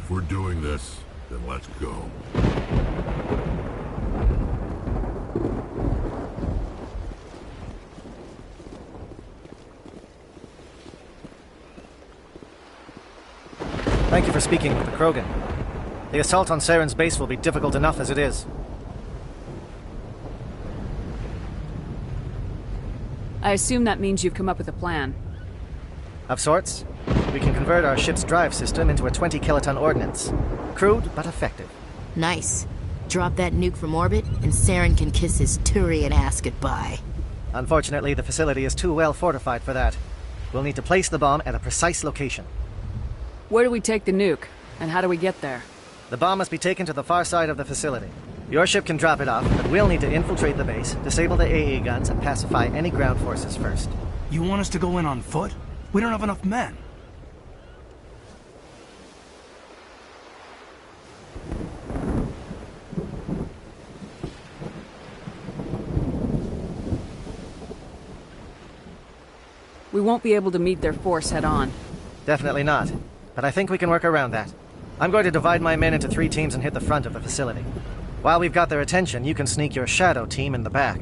If we're doing this, then let's go. Thank you for speaking with the Krogan. The assault on Saren's base will be difficult enough as it is. I assume that means you've come up with a plan. Of sorts. We can convert our ship's drive system into a 20-kiloton ordnance. Crude, but effective. Nice. Drop that nuke from orbit, and Saren can kiss his Turian ass goodbye. Unfortunately, the facility is too well fortified for that. We'll need to place the bomb at a precise location. Where do we take the nuke? And how do we get there? The bomb must be taken to the far side of the facility. Your ship can drop it off, but we'll need to infiltrate the base, disable the AA guns, and pacify any ground forces first. You want us to go in on foot? We don't have enough men. We won't be able to meet their force head-on. Definitely not. But I think we can work around that. I'm going to divide my men into 3 teams and hit the front of the facility. While we've got their attention, you can sneak your shadow team in the back.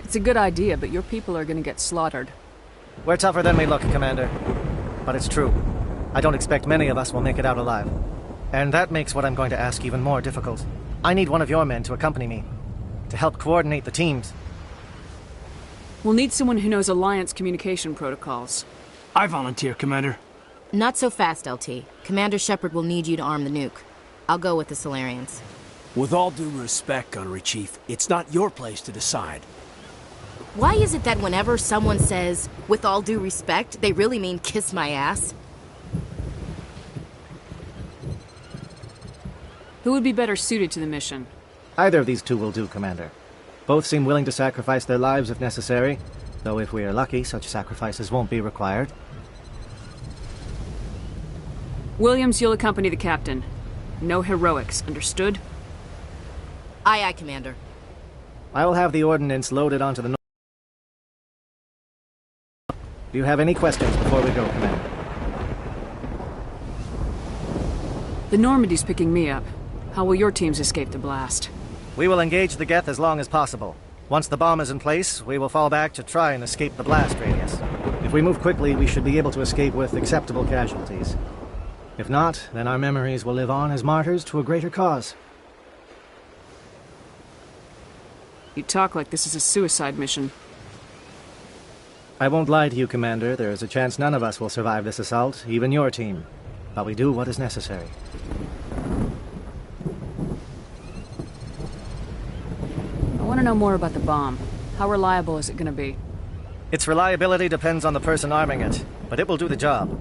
It's a good idea, but your people are gonna get slaughtered. We're tougher than we look, Commander. But it's true. I don't expect many of us will make it out alive. And that makes what I'm going to ask even more difficult. I need one of your men to accompany me, to help coordinate the teams. We'll need someone who knows Alliance communication protocols. I volunteer, Commander. Not so fast, LT. Commander Shepard will need you to arm the nuke. I'll go with the Solarians. With all due respect, Gunnery Chief, it's not your place to decide. Why is it that whenever someone says, with all due respect, they really mean kiss my ass? Who would be better suited to the mission? Either of these 2 will do, Commander. Both seem willing to sacrifice their lives if necessary, though if we are lucky, such sacrifices won't be required. Williams, you'll accompany the captain. No heroics, understood? Aye, aye, Commander. I will have the ordnance loaded onto the... Do you have any questions before we go, Commander? The Normandy's picking me up. How will your teams escape the blast? We will engage the Geth as long as possible. Once the bomb is in place, we will fall back to try and escape the blast radius. If we move quickly, we should be able to escape with acceptable casualties. If not, then our memories will live on as martyrs to a greater cause. You talk like this is a suicide mission. I won't lie to you, Commander. There is a chance none of us will survive this assault, even your team. But we do what is necessary. I want to know more about the bomb. How reliable is it going to be? Its reliability depends on the person arming it, but it will do the job.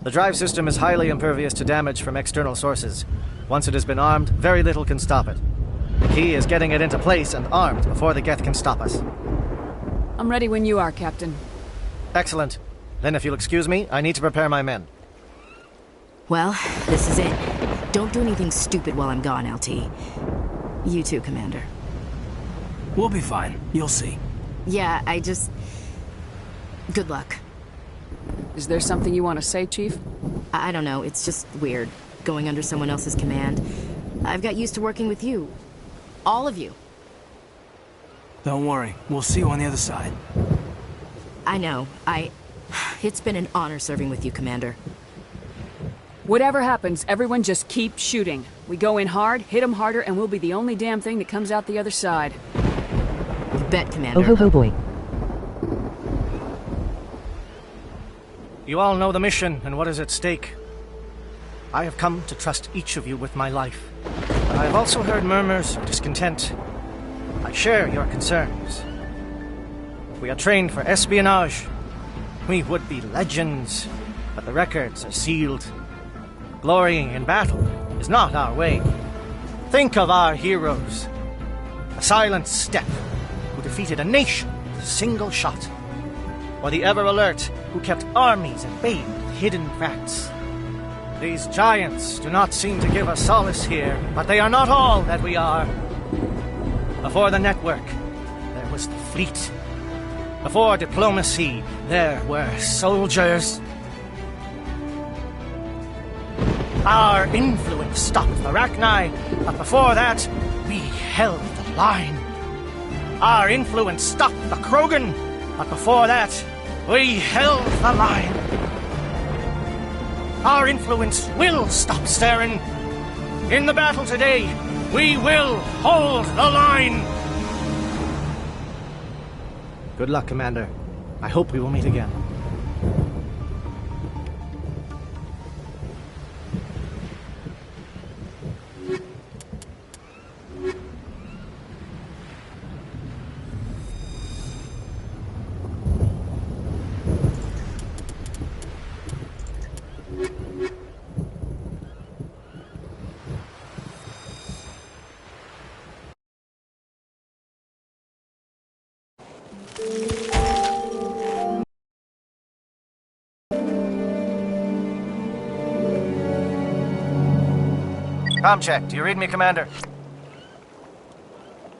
The drive system is highly impervious to damage from external sources. Once it has been armed, very little can stop it. The key is getting it into place and armed before the Geth can stop us. I'm ready when you are, Captain. Excellent. Then if you'll excuse me, I need to prepare my men. Well, this is it. Don't do anything stupid while I'm gone, LT. You too, Commander. We'll be fine. You'll see. Yeah, good luck. Is there something you want to say, Chief? I don't know, it's just weird, going under someone else's command. I've got used to working with you. All of you. Don't worry. We'll see you on the other side. I know. It's been an honor serving with you, Commander. Whatever happens, everyone just keep shooting. We go in hard, hit them harder, and we'll be the only damn thing that comes out the other side. You bet, Commander. Oh boy. You all know the mission and what is at stake. I have come to trust each of you with my life. But I have also heard murmurs of discontent. I share your concerns. We are trained for espionage. We would be legends, but the records are sealed. Glorying in battle is not our way. Think of our heroes. A silent step who defeated a nation with a single shot. or the ever-alert who kept armies at bay with hidden facts. These giants do not seem to give us solace here, but they are not all that we are. Before the network, there was the fleet. Before diplomacy, there were soldiers. Our influence stopped the Rachni, but before that, we held the line. Our influence stopped the Krogan, but before that, we held the line. Our influence will stop Saren. In the battle today, we will hold the line. Good luck, Commander. I hope we will meet again. Comm check. Do you read me, Commander?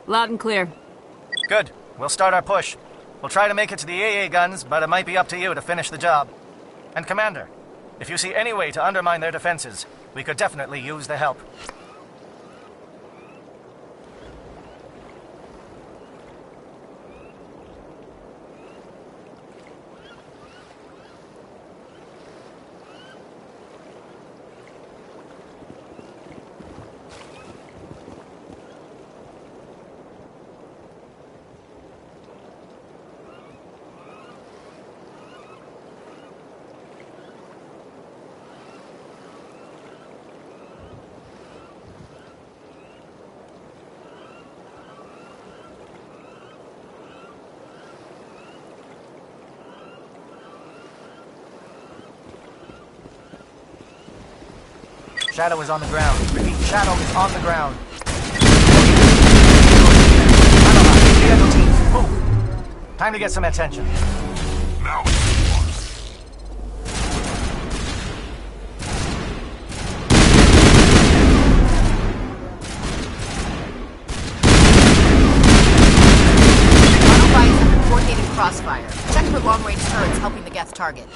Loud and clear. Good. We'll start our push. We'll try to make it to the AA guns, but it might be up to you to finish the job. And Commander, if you see any way to undermine their defenses, we could definitely use the help. Shadow is on the ground. Repeat, Shadow is on the ground. Move. Time to get some attention. Now it's on. Modifiers are coordinating crossfire. Check for long-range turrets helping the Geth target.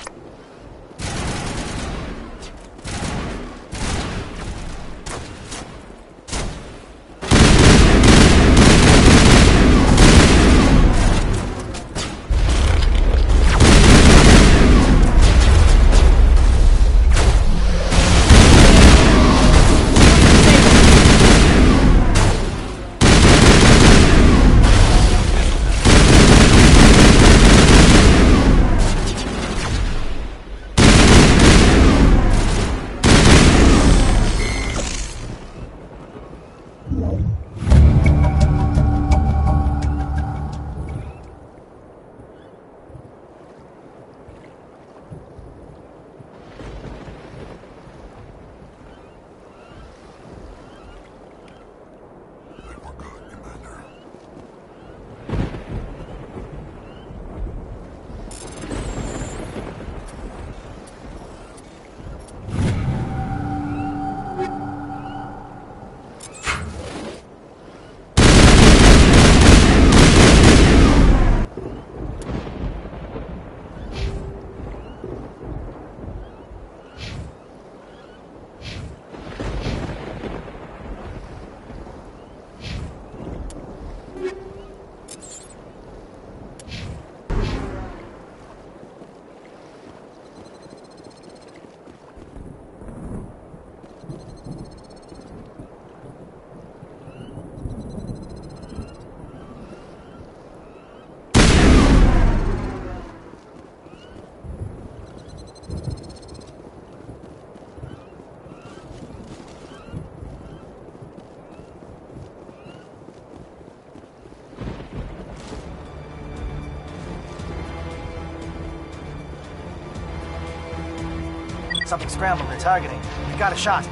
Something scrambled. They're targeting. We've got a shot.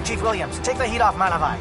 Chief Williams, take the heat off Manavai.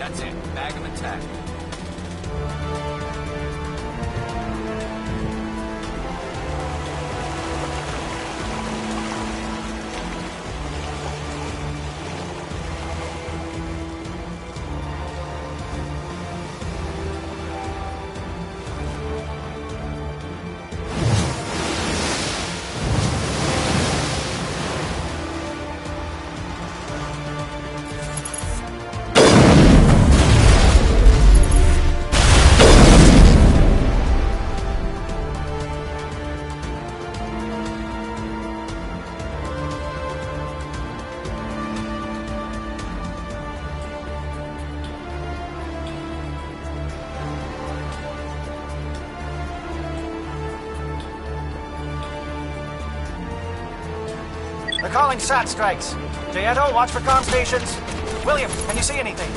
That's it. Bag 'em and tag 'em. They're calling SAT strikes. Jaeto, watch for comm stations. William, can you see anything?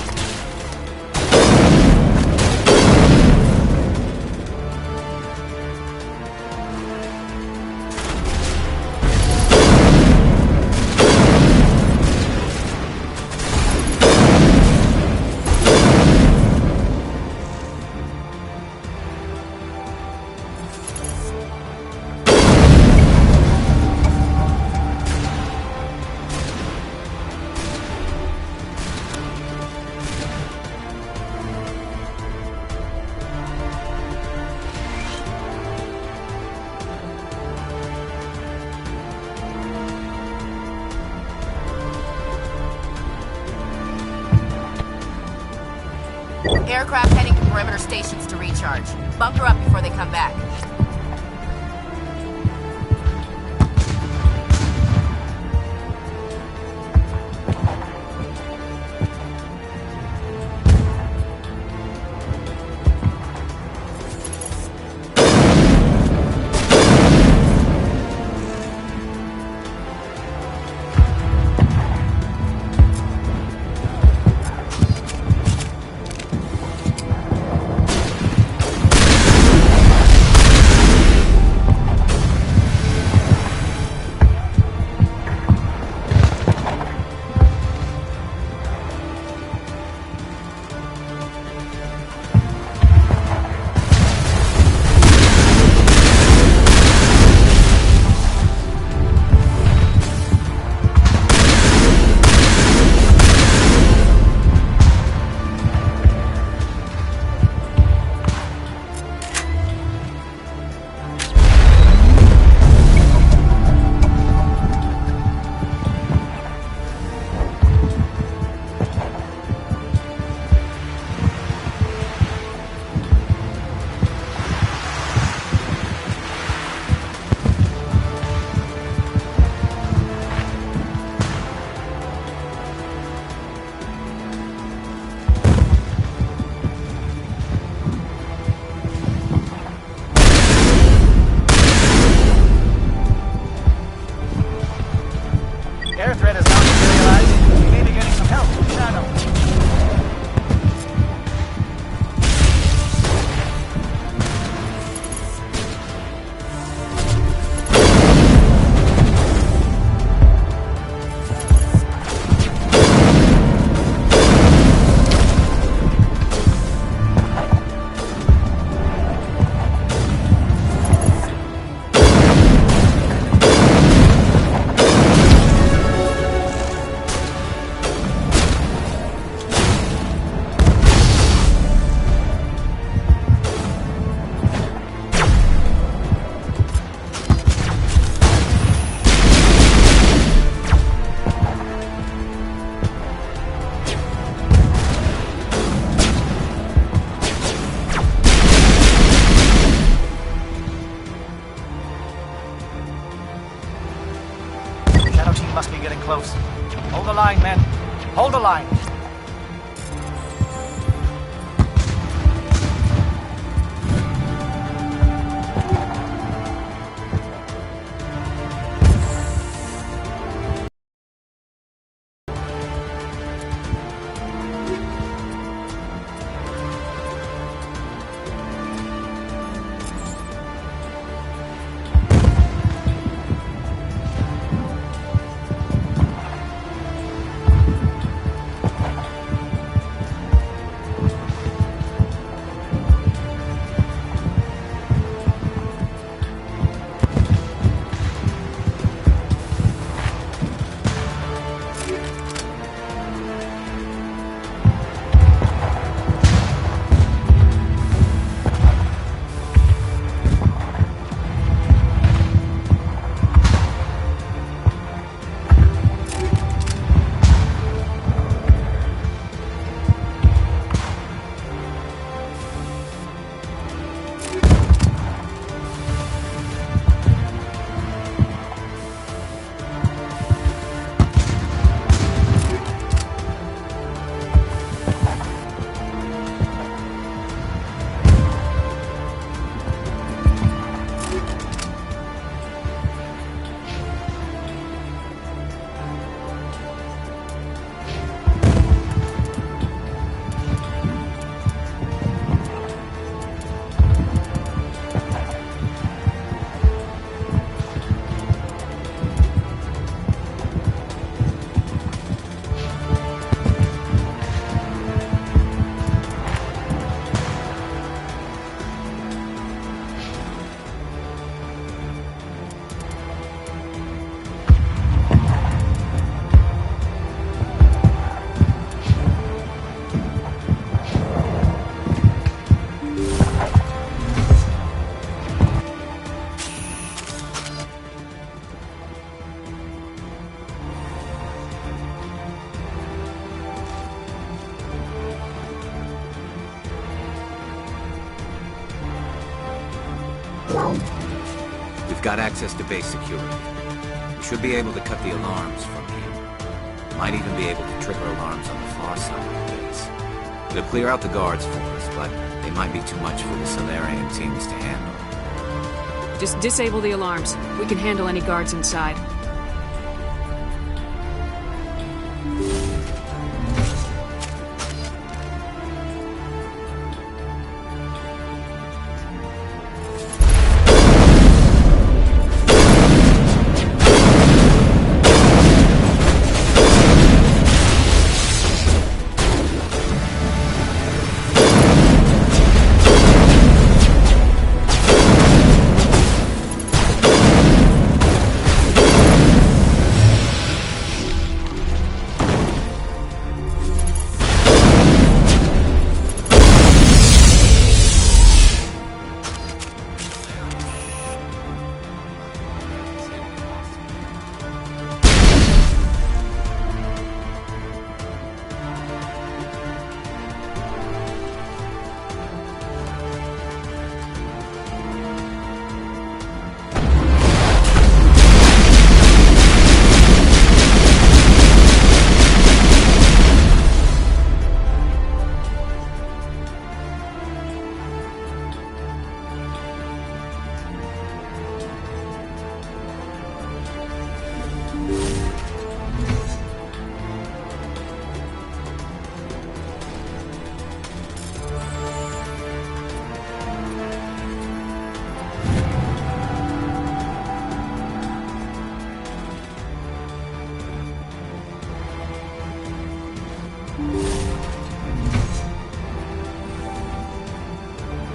Aircraft heading to perimeter stations to recharge. Bunker up before they come back. Air threat is not materialized. We may be getting some help from Shadow. Shadow team must be getting close. Hold the line, men. Hold the line. got access to base security. We should be able to cut the alarms from here. Might even be able to trigger alarms on the far side of the base. It'll clear out the guards for us, but they might be too much for the Solarian teams to handle. Just disable the alarms. We can handle any guards inside.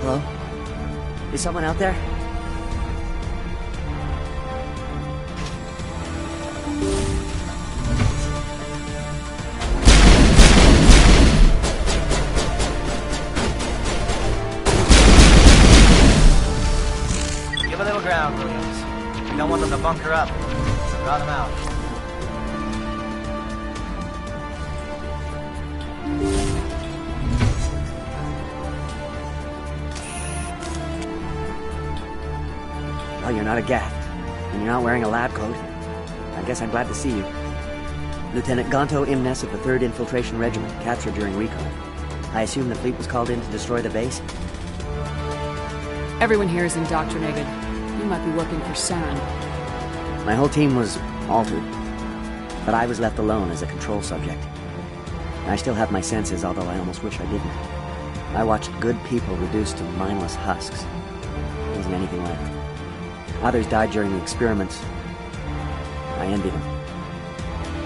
Hello? Is someone out there? Give a little ground, Williams. We don't want them to bunker up. Draw them out. Well, you're not a Gaff, and you're not wearing a lab coat. I guess I'm glad to see you. Lieutenant Gonto Imnes of the 3rd Infiltration Regiment, captured during recon. I assume the fleet was called in to destroy the base? Everyone here is indoctrinated. You might be working for Saren. My whole team was altered, but I was left alone as a control subject. I still have my senses, although I almost wish I didn't. I watched good people reduced to mindless husks. There wasn't anything left. Others died during the experiments. I envy them.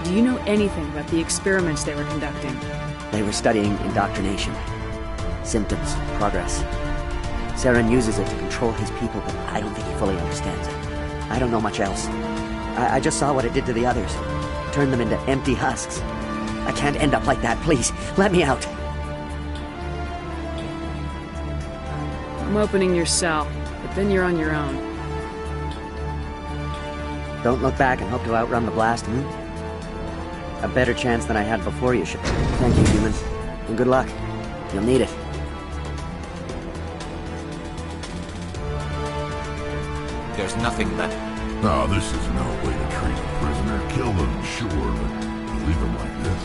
Do you know anything about the experiments they were conducting? They were studying indoctrination. Symptoms, progress. Saren uses it to control his people, but I don't think he fully understands it. I don't know much else. I just saw what it did to the others. Turned them into empty husks. I can't end up like that, please. Let me out. I'm opening your cell, but then you're on your own. Don't look back and hope to outrun the blast, A better chance than I had before you should. Thank you, human. And good luck. You'll need it. There's nothing left. No, this is no way to treat a prisoner. Kill them, sure, but leave them like this.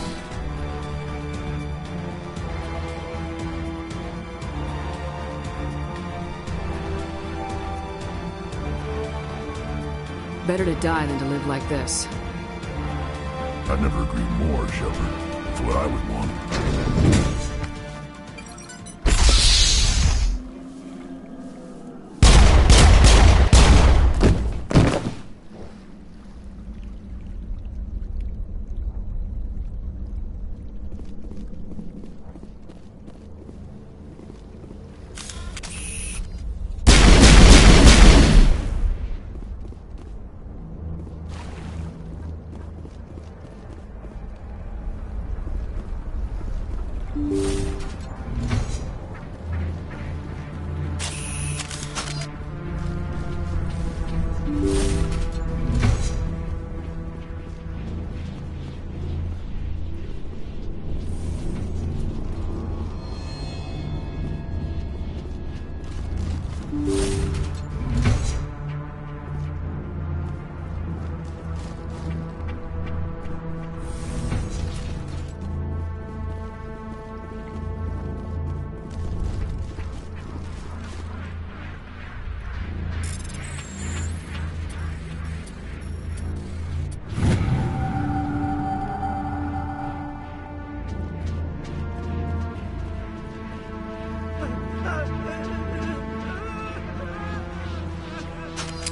Better to die than to live like this. I'd never agree more, Shepard. It's what I would want.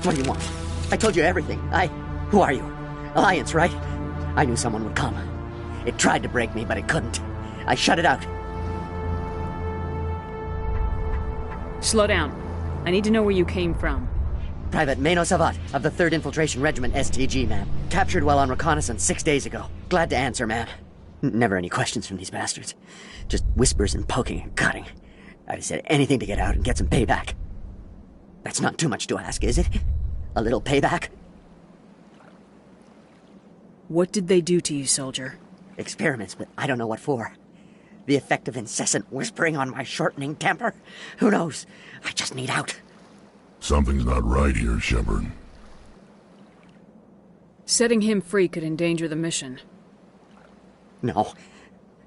What do you want? I told you everything. Who are you? Alliance, right? I knew someone would come. It tried to break me, but it couldn't. I shut it out. Slow down. I need to know where you came from. Private Mano Savat of the 3rd Infiltration Regiment STG, ma'am. Captured while on reconnaissance 6 days ago. Glad to answer, ma'am. Never any questions from these bastards. Just whispers and poking and cutting. I'd have said anything to get out and get some payback. That's not too much to ask, is it? A little payback? What did they do to you, soldier? Experiments, but I don't know what for. The effect of incessant whispering on my shortening temper? Who knows? I just need out. Something's not right here, Shepard. Setting him free could endanger the mission. No.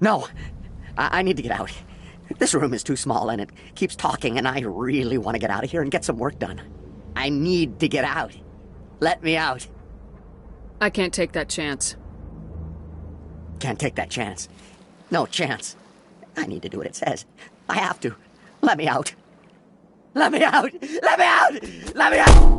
No! I need to get out. This room is too small and it keeps talking and I really want to get out of here and get some work done. I need to get out. Let me out. I can't take that chance. Can't take that chance. No chance. I need to do what it says. I have to. Let me out. Let me out! Let me out! Let me out!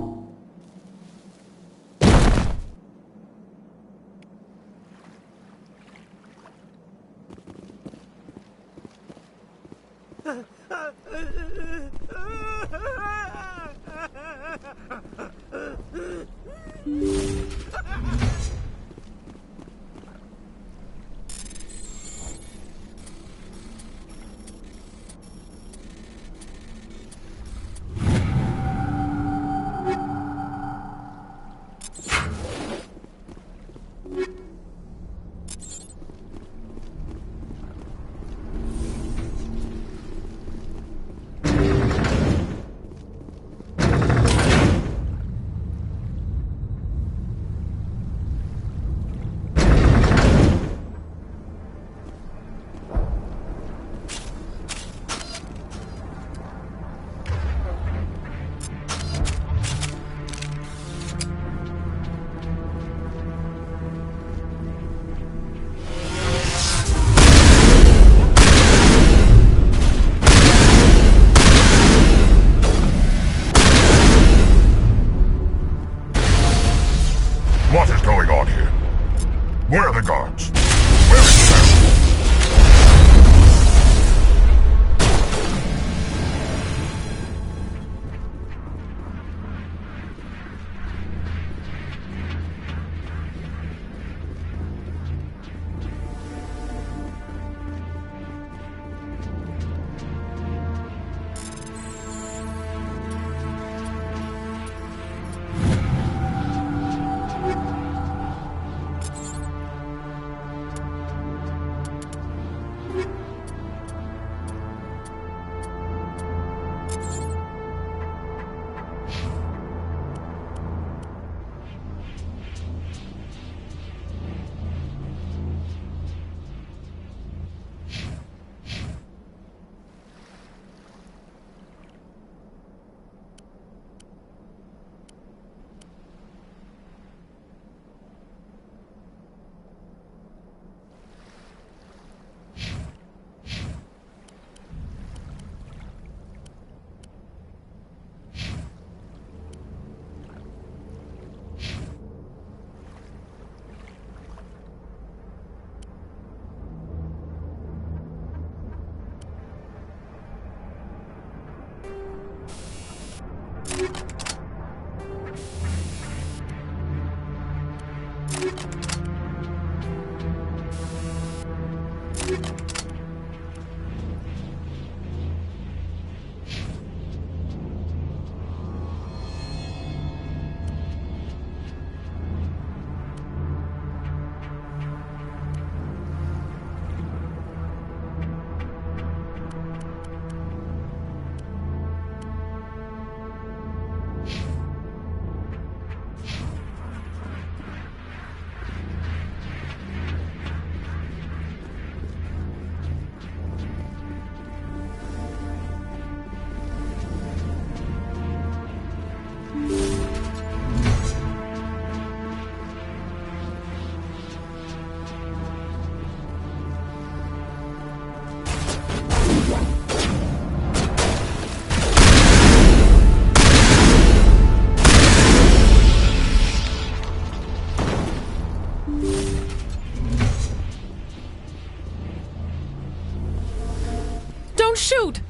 Don't shoot!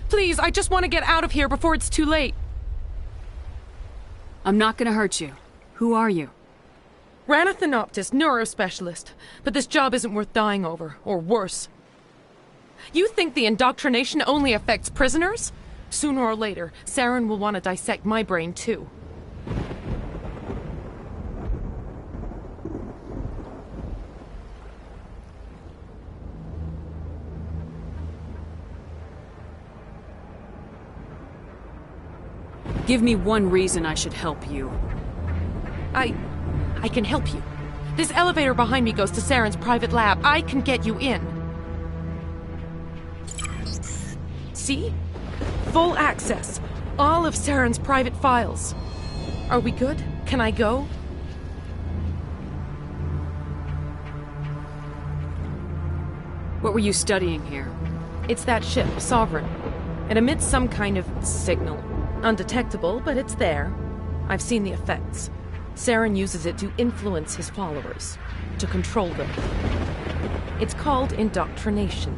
Please, I just want to get out of here before it's too late. I'm not gonna hurt you. Who are you? Ranathanoptis, neurospecialist. But this job isn't worth dying over, or worse. You think the indoctrination only affects prisoners? Sooner or later, Saren will want to dissect my brain too. Give me one reason I should help you. I can help you. This elevator behind me goes to Saren's private lab. I can get you in. See? Full access. All of Saren's private files. Are we good? Can I go? What were you studying here? It's that ship, Sovereign. It emits some kind of signal. Undetectable, but it's there. I've seen the effects. Saren uses it to influence his followers, to control them. It's called indoctrination.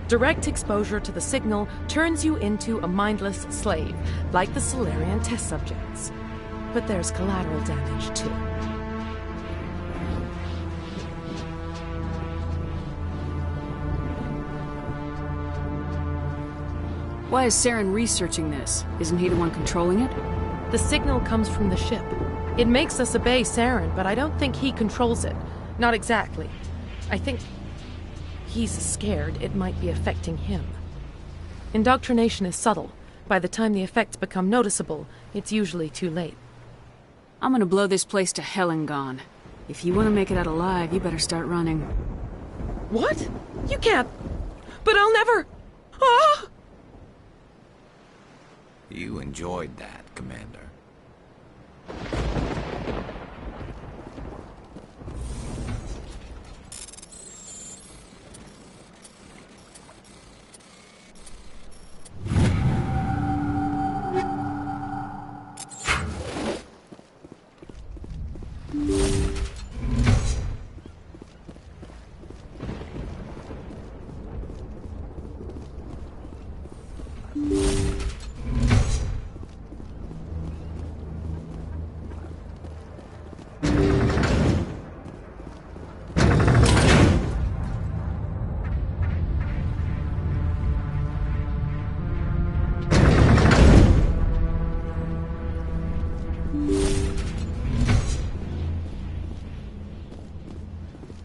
Direct exposure to the signal turns you into a mindless slave, like the Solarian test subjects. But there's collateral damage, too. Why is Saren researching this? Isn't he the one controlling it? The signal comes from the ship. It makes us obey Saren, but I don't think he controls it. Not exactly. I think he's scared it might be affecting him. Indoctrination is subtle. By the time the effects become noticeable, it's usually too late. I'm gonna blow this place to hell and gone. If you want to make it out alive, you better start running. What? You can't. But I'll never. Ah! You enjoyed that, Commander.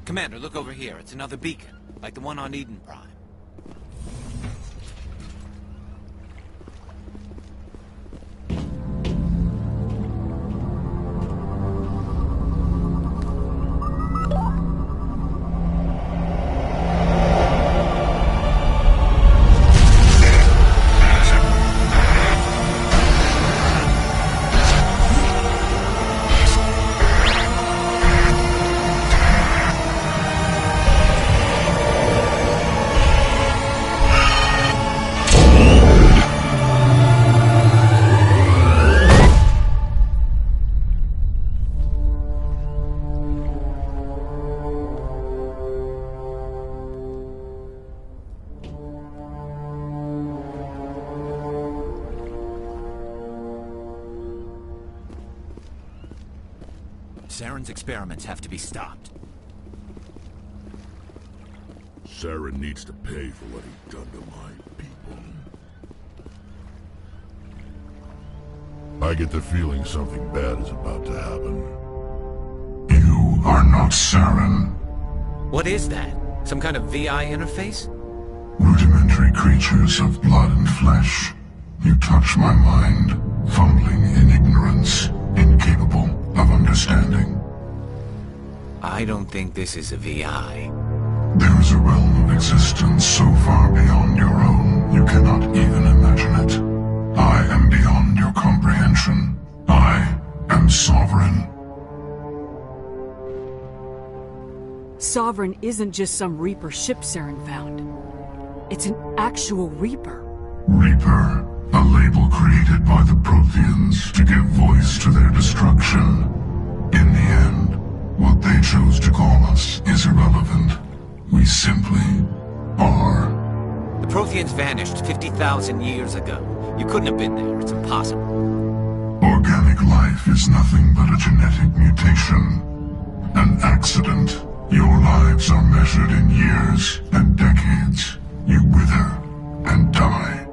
Commander, look over here. It's another beacon, like the one on Eden Prime. Saren's experiments have to be stopped. Saren needs to pay for what he's done to my people. I get the feeling something bad is about to happen. You are not Saren. What is that? Some kind of VI interface? Rudimentary creatures of blood and flesh. You touch my mind, fumbling in ignorance, incapable of understanding. I don't think this is a VI. There is a realm of existence so far beyond your own, you cannot even imagine it. I am beyond your comprehension. I am Sovereign. Sovereign isn't just some Reaper ship Saren found. It's an actual Reaper. Reaper, a label created by the Protheans to give voice to their destruction. In the end, what they chose to call us is irrelevant. We simply are. The Protheans vanished 50,000 years ago. You couldn't have been there. It's impossible. Organic life is nothing but a genetic mutation. An accident. Your lives are measured in years and decades. You wither and die.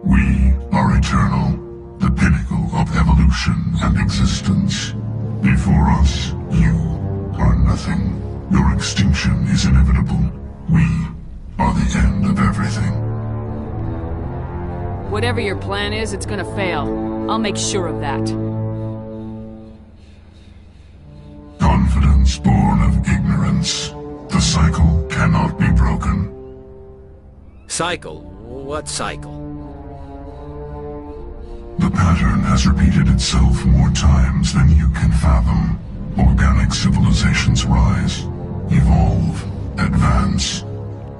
We are eternal, the pinnacle of evolution and existence. Before us, you are nothing. Your extinction is inevitable. We are the end of everything. Whatever your plan is, it's gonna fail. I'll make sure of that. Confidence born of ignorance. The cycle cannot be broken. Cycle? What cycle? The pattern has repeated itself more times than you can fathom. Organic civilizations rise, evolve, advance,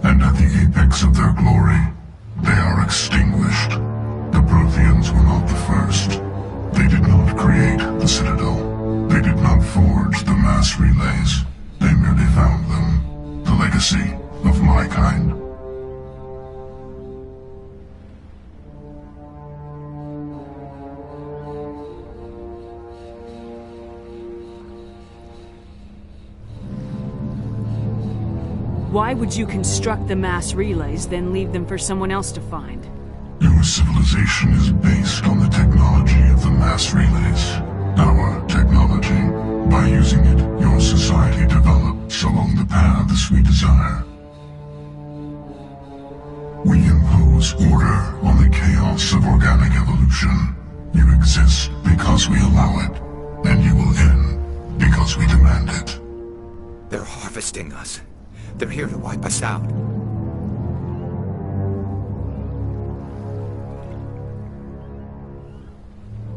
and at the apex of their glory, they are extinguished. The Protheans were not the first. They did not create the Citadel. They did not forge the mass relays. They merely found them, the legacy of my kind. Why would you construct the mass relays, then leave them for someone else to find? Your civilization is based on the technology of the mass relays. Our technology. By using it, your society develops along the paths we desire. We impose order on the chaos of organic evolution. You exist because we allow it, and you will end because we demand it. They're harvesting us. They're here to wipe us out.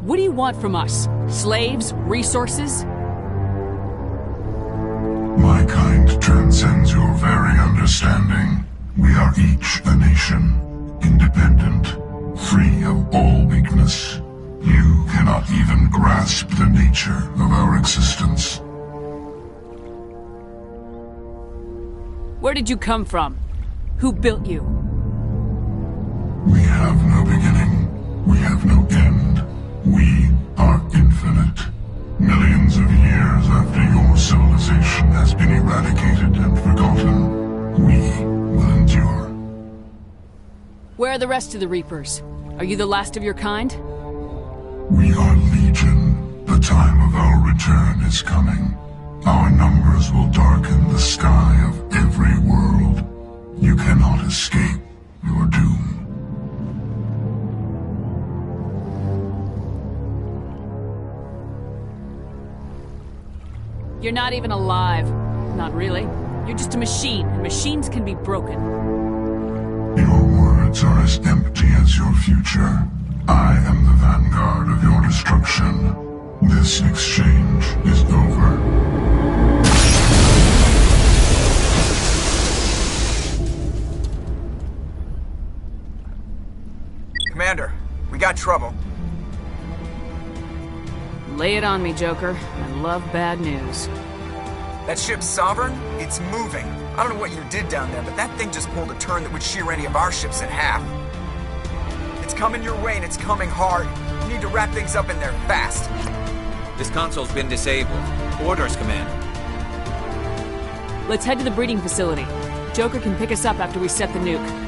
What do you want from us? Slaves? Resources? My kind transcends your very understanding. We are each a nation, independent, free of all weakness. You cannot even grasp the nature of our existence. Where did you come from? Who built you? We have no beginning. We have no end. We are infinite. Millions of years after your civilization has been eradicated and forgotten, we will endure. Where are the rest of the Reapers? Are you the last of your kind? We are legion. The time of our return is coming. Our numbers will darken the sky of every world. You cannot escape your doom. You're not even alive. Not really. You're just a machine, and machines can be broken. Your words are as empty as your future. I am the vanguard of your destruction. This exchange is over. Commander, we got trouble. Lay it on me, Joker. I love bad news. That ship's Sovereign? It's moving. I don't know what you did down there, but that thing just pulled a turn that would shear any of our ships in half. It's coming your way, and it's coming hard. You need to wrap things up in there fast. This console's been disabled. Orders, Commander. Let's head to the breeding facility. Joker can pick us up after we set the nuke.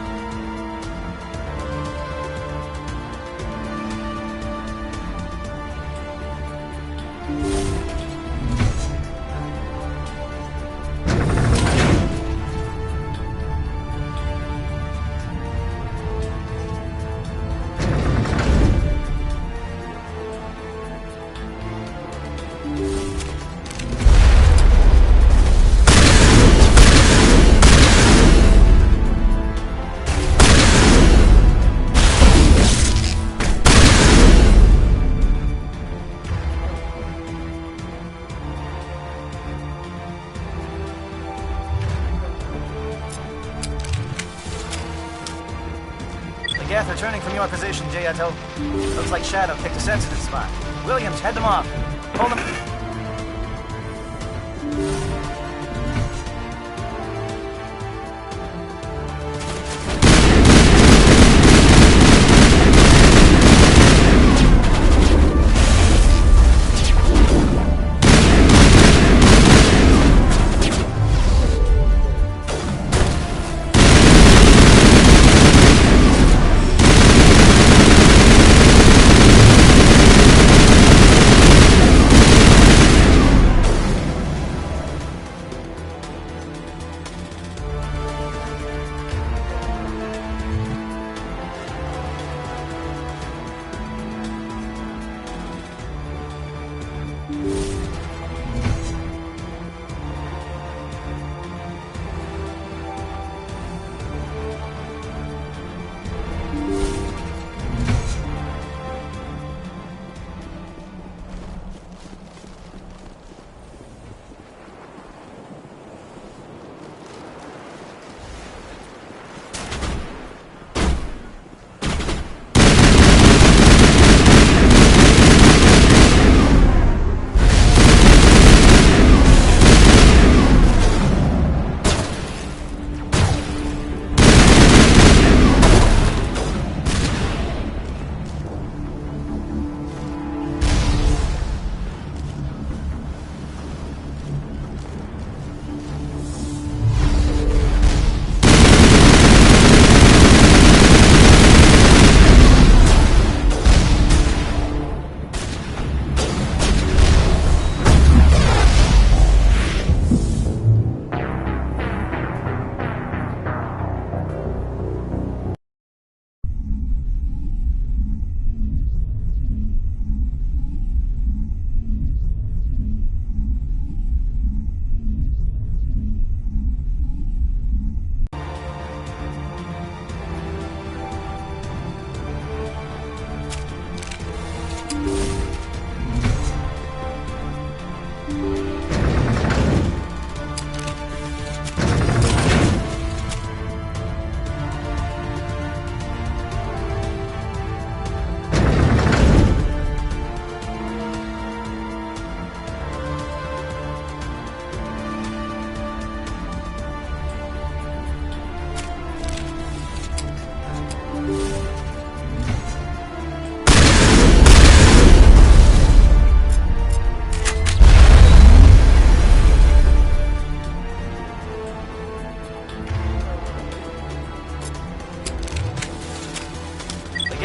Geth returning from your position, Jayato. Looks like Shadow picked a sensitive spot. Williams, head them off. Hold them.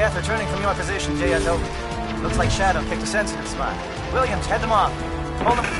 Geth returning from your position, yaazu. Looks like Shadow picked a sensitive spot. Williams, head them off. Hold them.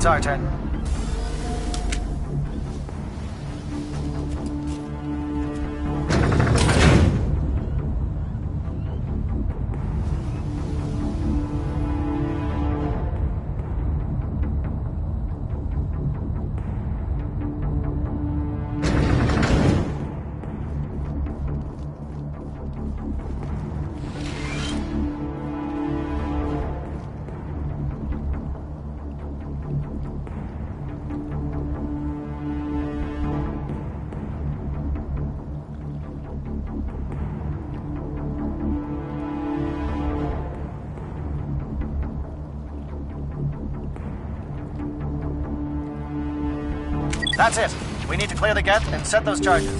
It's our turn. That's it. We need to clear the gate and set those charges.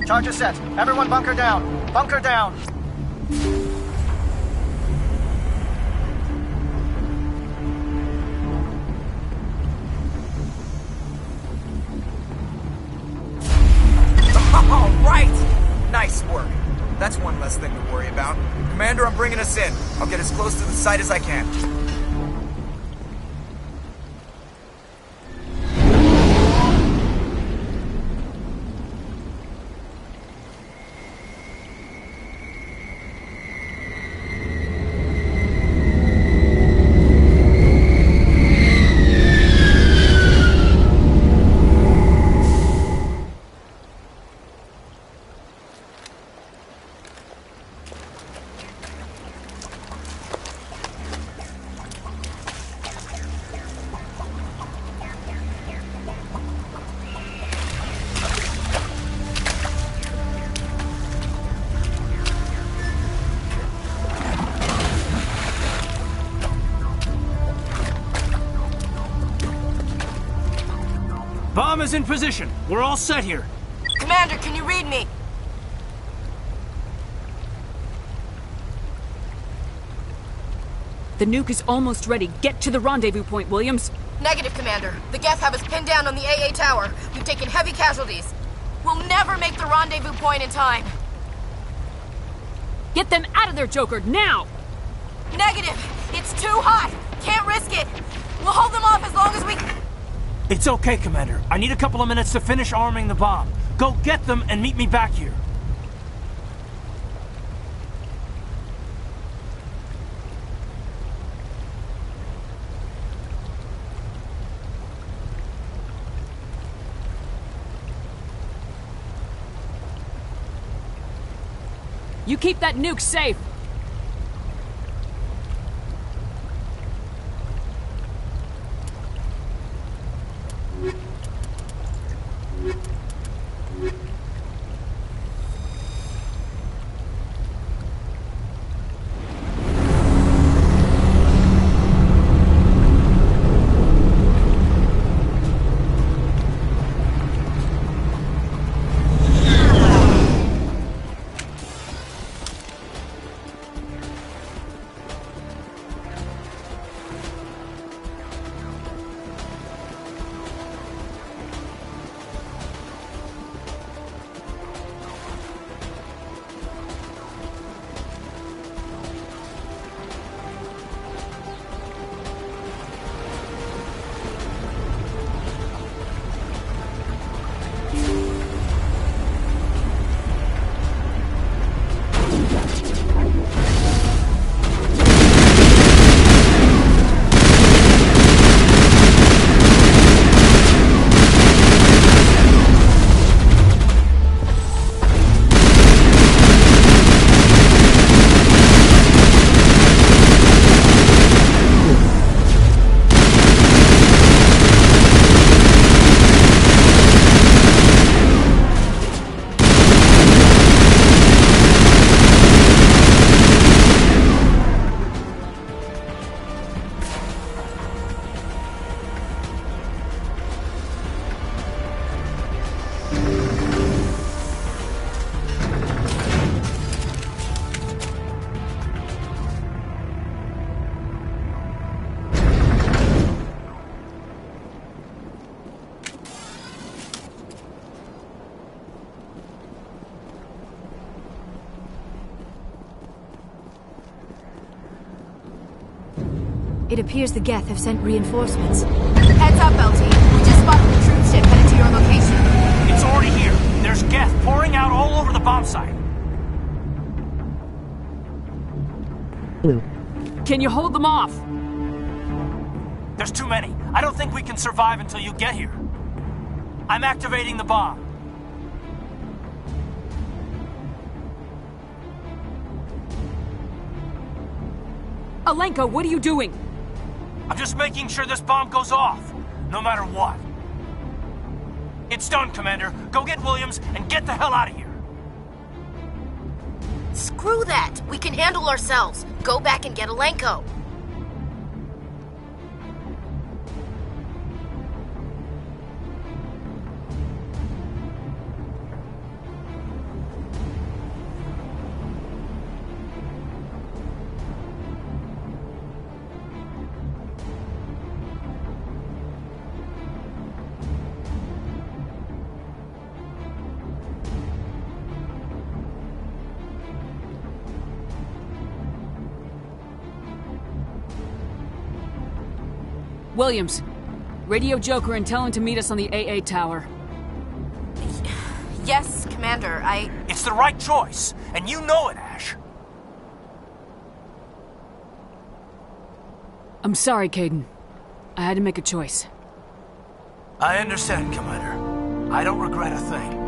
Charges set. Everyone bunker down. Bunker down. right! Nice work. That's one less thing to worry about. Commander, I'm bringing us in. I'll get as close to the site as I can. Bomb is in position. We're all set here. Commander, can you read me? The nuke is almost ready. Get to the rendezvous point, Williams. Negative, Commander. The Geth have us pinned down on the AA tower. We've taken heavy casualties. We'll never make the rendezvous point in time. Get them out of there, Joker, now! Negative! It's too hot! Can't risk it! We'll hold them off as long as we... It's okay, Commander. I need a couple of minutes to finish arming the bomb. Go get them and meet me back here. You keep that nuke safe! It appears the Geth have sent reinforcements. Heads up, LT. We just spotted the troop ship headed to your location. It's already here. There's Geth pouring out all over the bomb site. Can you hold them off? There's too many. I don't think we can survive until you get here. I'm activating the bomb. Alenka, what are you doing? I'm just making sure this bomb goes off, no matter what. It's done, Commander. Go get Williams and get the hell out of here. Screw that! We can handle ourselves. Go back and get Alenko. Williams, radio Joker and tell him to meet us on the AA tower. Yes, Commander, It's the right choice, and you know it, Ash. I'm sorry, Caden. I had to make a choice. I understand, Commander. I don't regret a thing.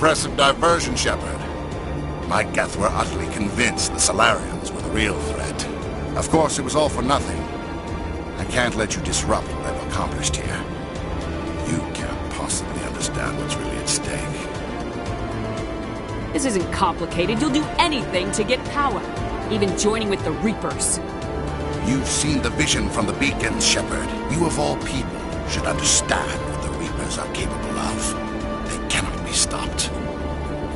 Impressive diversion, Shepard. My Geth were utterly convinced the Solarians were the real threat. Of course, it was all for nothing. I can't let you disrupt what I've accomplished here. You can't possibly understand what's really at stake. This isn't complicated. You'll do anything to get power. Even joining with the Reapers. You've seen the vision from the beacons, Shepard. You of all people should understand what the Reapers are capable of. They cannot be stopped.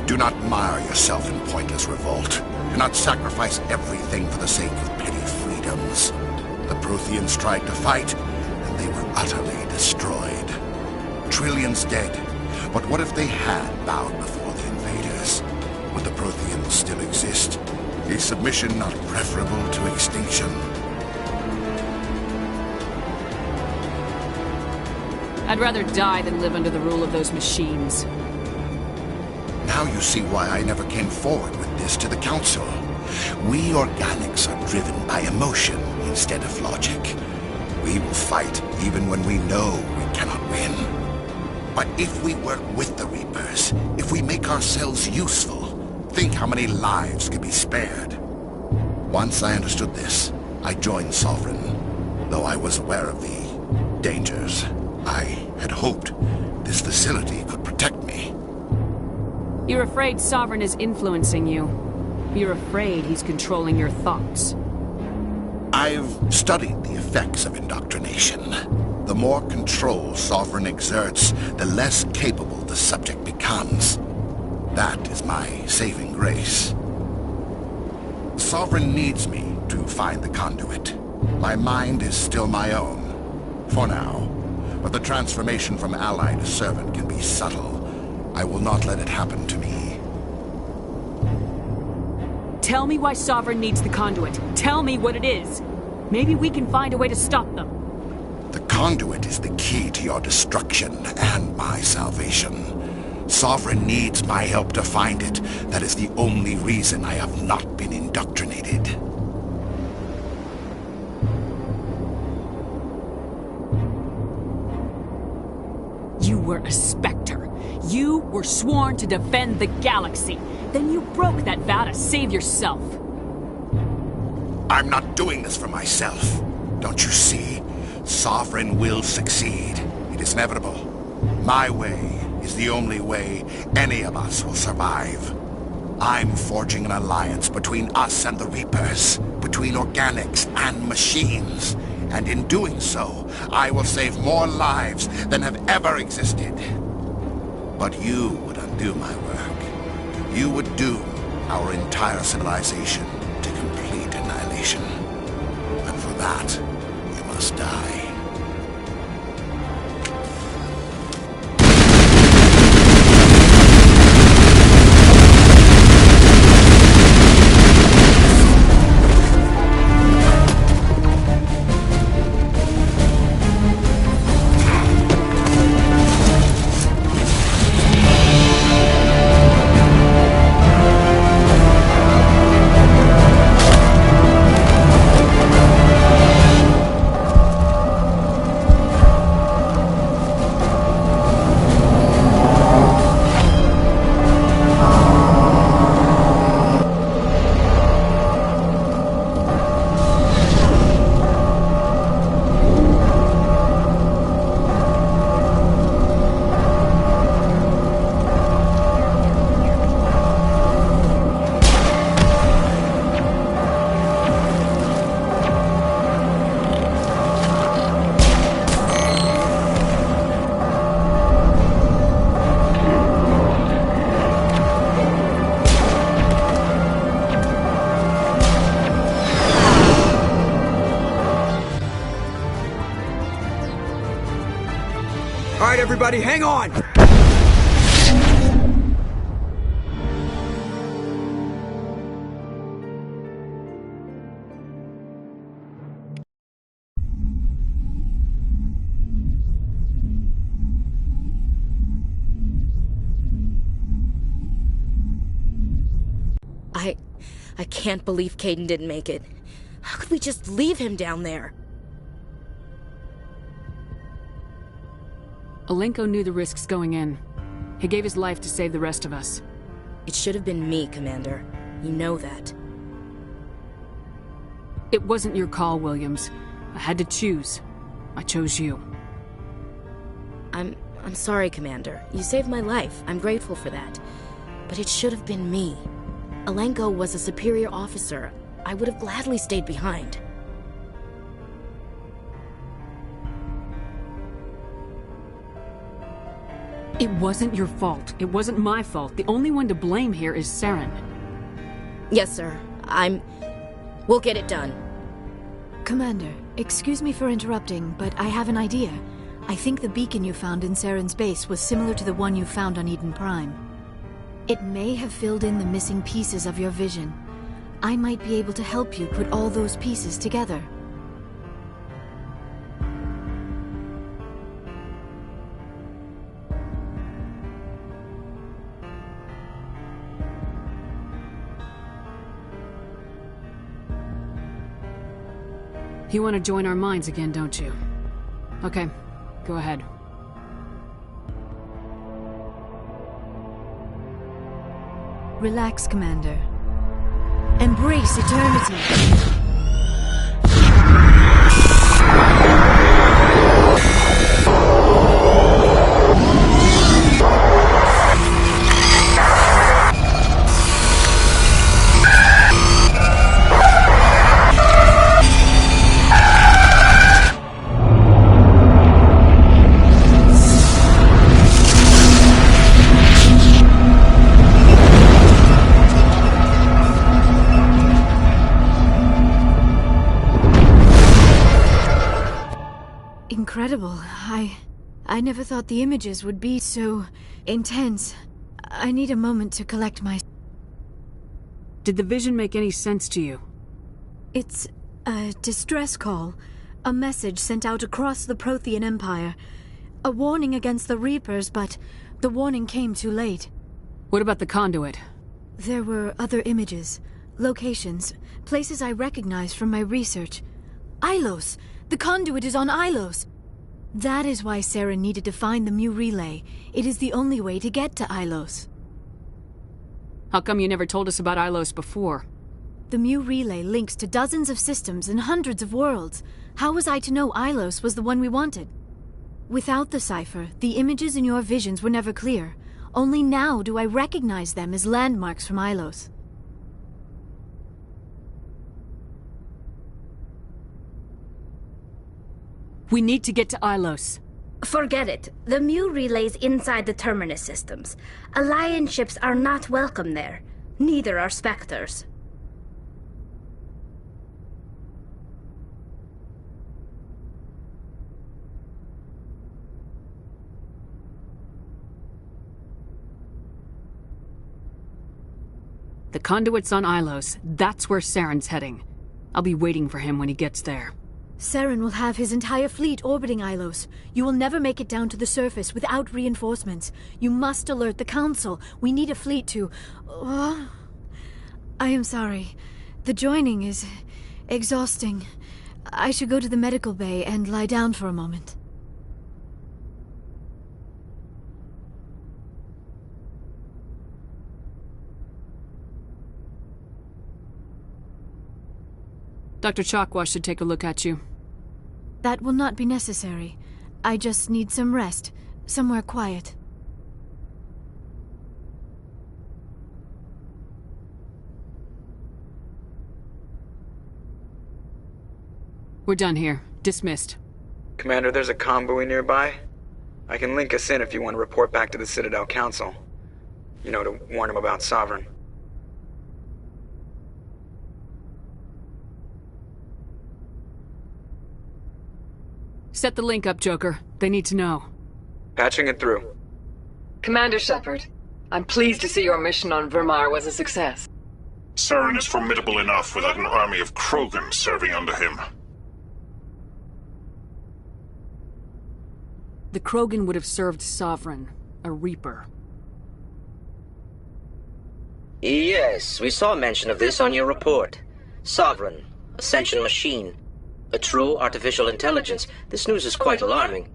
Do not mire yourself in pointless revolt. Do not sacrifice everything for the sake of petty freedoms. The Protheans tried to fight, and they were utterly destroyed. Trillions dead. But what if they had bowed before the invaders? Would the Protheans still exist? Is submission not preferable to extinction? I'd rather die than live under the rule of those machines. Now you see why I never came forward with this to the Council. We organics are driven by emotion instead of logic. We will fight even when we know we cannot win. But if we work with the Reapers, if we make ourselves useful, think how many lives could be spared. Once I understood this, I joined Sovereign, though I was aware of the dangers. I had hoped this facility could protect me. You're afraid Sovereign is influencing you. You're afraid he's controlling your thoughts. I've studied the effects of indoctrination. The more control Sovereign exerts, the less capable the subject becomes. That is my saving grace. Sovereign needs me to find the conduit. My mind is still my own, for now. But the transformation from ally to servant can be subtle. I will not let it happen to me. Tell me why Sovereign needs the conduit. Tell me what it is. Maybe we can find a way to stop them. The conduit is the key to your destruction and my salvation. Sovereign needs my help to find it. That is the only reason I have not been indoctrinated. You were a Spectre. You were sworn to defend the galaxy. Then you broke that vow to save yourself. I'm not doing this for myself. Don't you see? Sovereign will succeed. It is inevitable. My way is the only way any of us will survive. I'm forging an alliance between us and the Reapers, between organics and machines. And in doing so, I will save more lives than have ever existed. But you would undo my work. You would doom our entire civilization to complete annihilation. And for that, you must die. Alright, everybody, hang on! I can't believe Caden didn't make it. How could we just leave him down there? Alenko knew the risks going in. He gave his life to save the rest of us. It should have been me, Commander. You know that. It wasn't your call, Williams. I had to choose. I chose you. I'm sorry, Commander. You saved my life. I'm grateful for that. But it should have been me. Alenko was a superior officer. I would have gladly stayed behind. It wasn't your fault. It wasn't my fault. The only one to blame here is Saren. Yes, sir. We'll get it done. Commander, excuse me for interrupting, but I have an idea. I think the beacon you found in Saren's base was similar to the one you found on Eden Prime. It may have filled in the missing pieces of your vision. I might be able to help you put all those pieces together. You want to join our minds again, don't you? Okay, go ahead. Relax, Commander. Embrace eternity. Incredible. I never thought the images would be so intense. I need a moment to collect my... Did the vision make any sense to you? It's a distress call. A message sent out across the Prothean Empire. A warning against the Reapers, but the warning came too late. What about the conduit? There were other images, locations, places I recognized from my research. Ilos! The conduit is on Ilos! That is why Saren needed to find the Mu relay. It is the only way to get to Ilos. How come you never told us about Ilos before? The Mu relay links to dozens of systems and hundreds of worlds. How was I to know Ilos was the one we wanted? Without the cipher, the images in your visions were never clear. Only now do I recognize them as landmarks from Ilos. We need to get to Ilos. Forget it. The Mu relay's inside the Terminus systems. Alliance ships are not welcome there. Neither are Spectres. The conduit's on Ilos. That's where Saren's heading. I'll be waiting for him when he gets there. Saren will have his entire fleet orbiting Ilos. You will never make it down to the surface without reinforcements. You must alert the Council. We need a fleet to... I am sorry. The joining is exhausting. I should go to the medical bay and lie down for a moment. Dr. Chakwa should take a look at you. That will not be necessary. I just need some rest. Somewhere quiet. We're done here. Dismissed. Commander, there's a convoy nearby. I can link us in if you want to report back to the Citadel Council. You know, to warn them about Sovereign. Set the link up, Joker. They need to know. Patching it through. Commander Shepard, I'm pleased to see your mission on Vermar was a success. Saren is formidable enough without an army of Krogan serving under him. The Krogan would have served Sovereign, a Reaper. Yes, we saw mention of this on your report. Sovereign, Ascension machine. A true artificial intelligence. This news is quite alarming,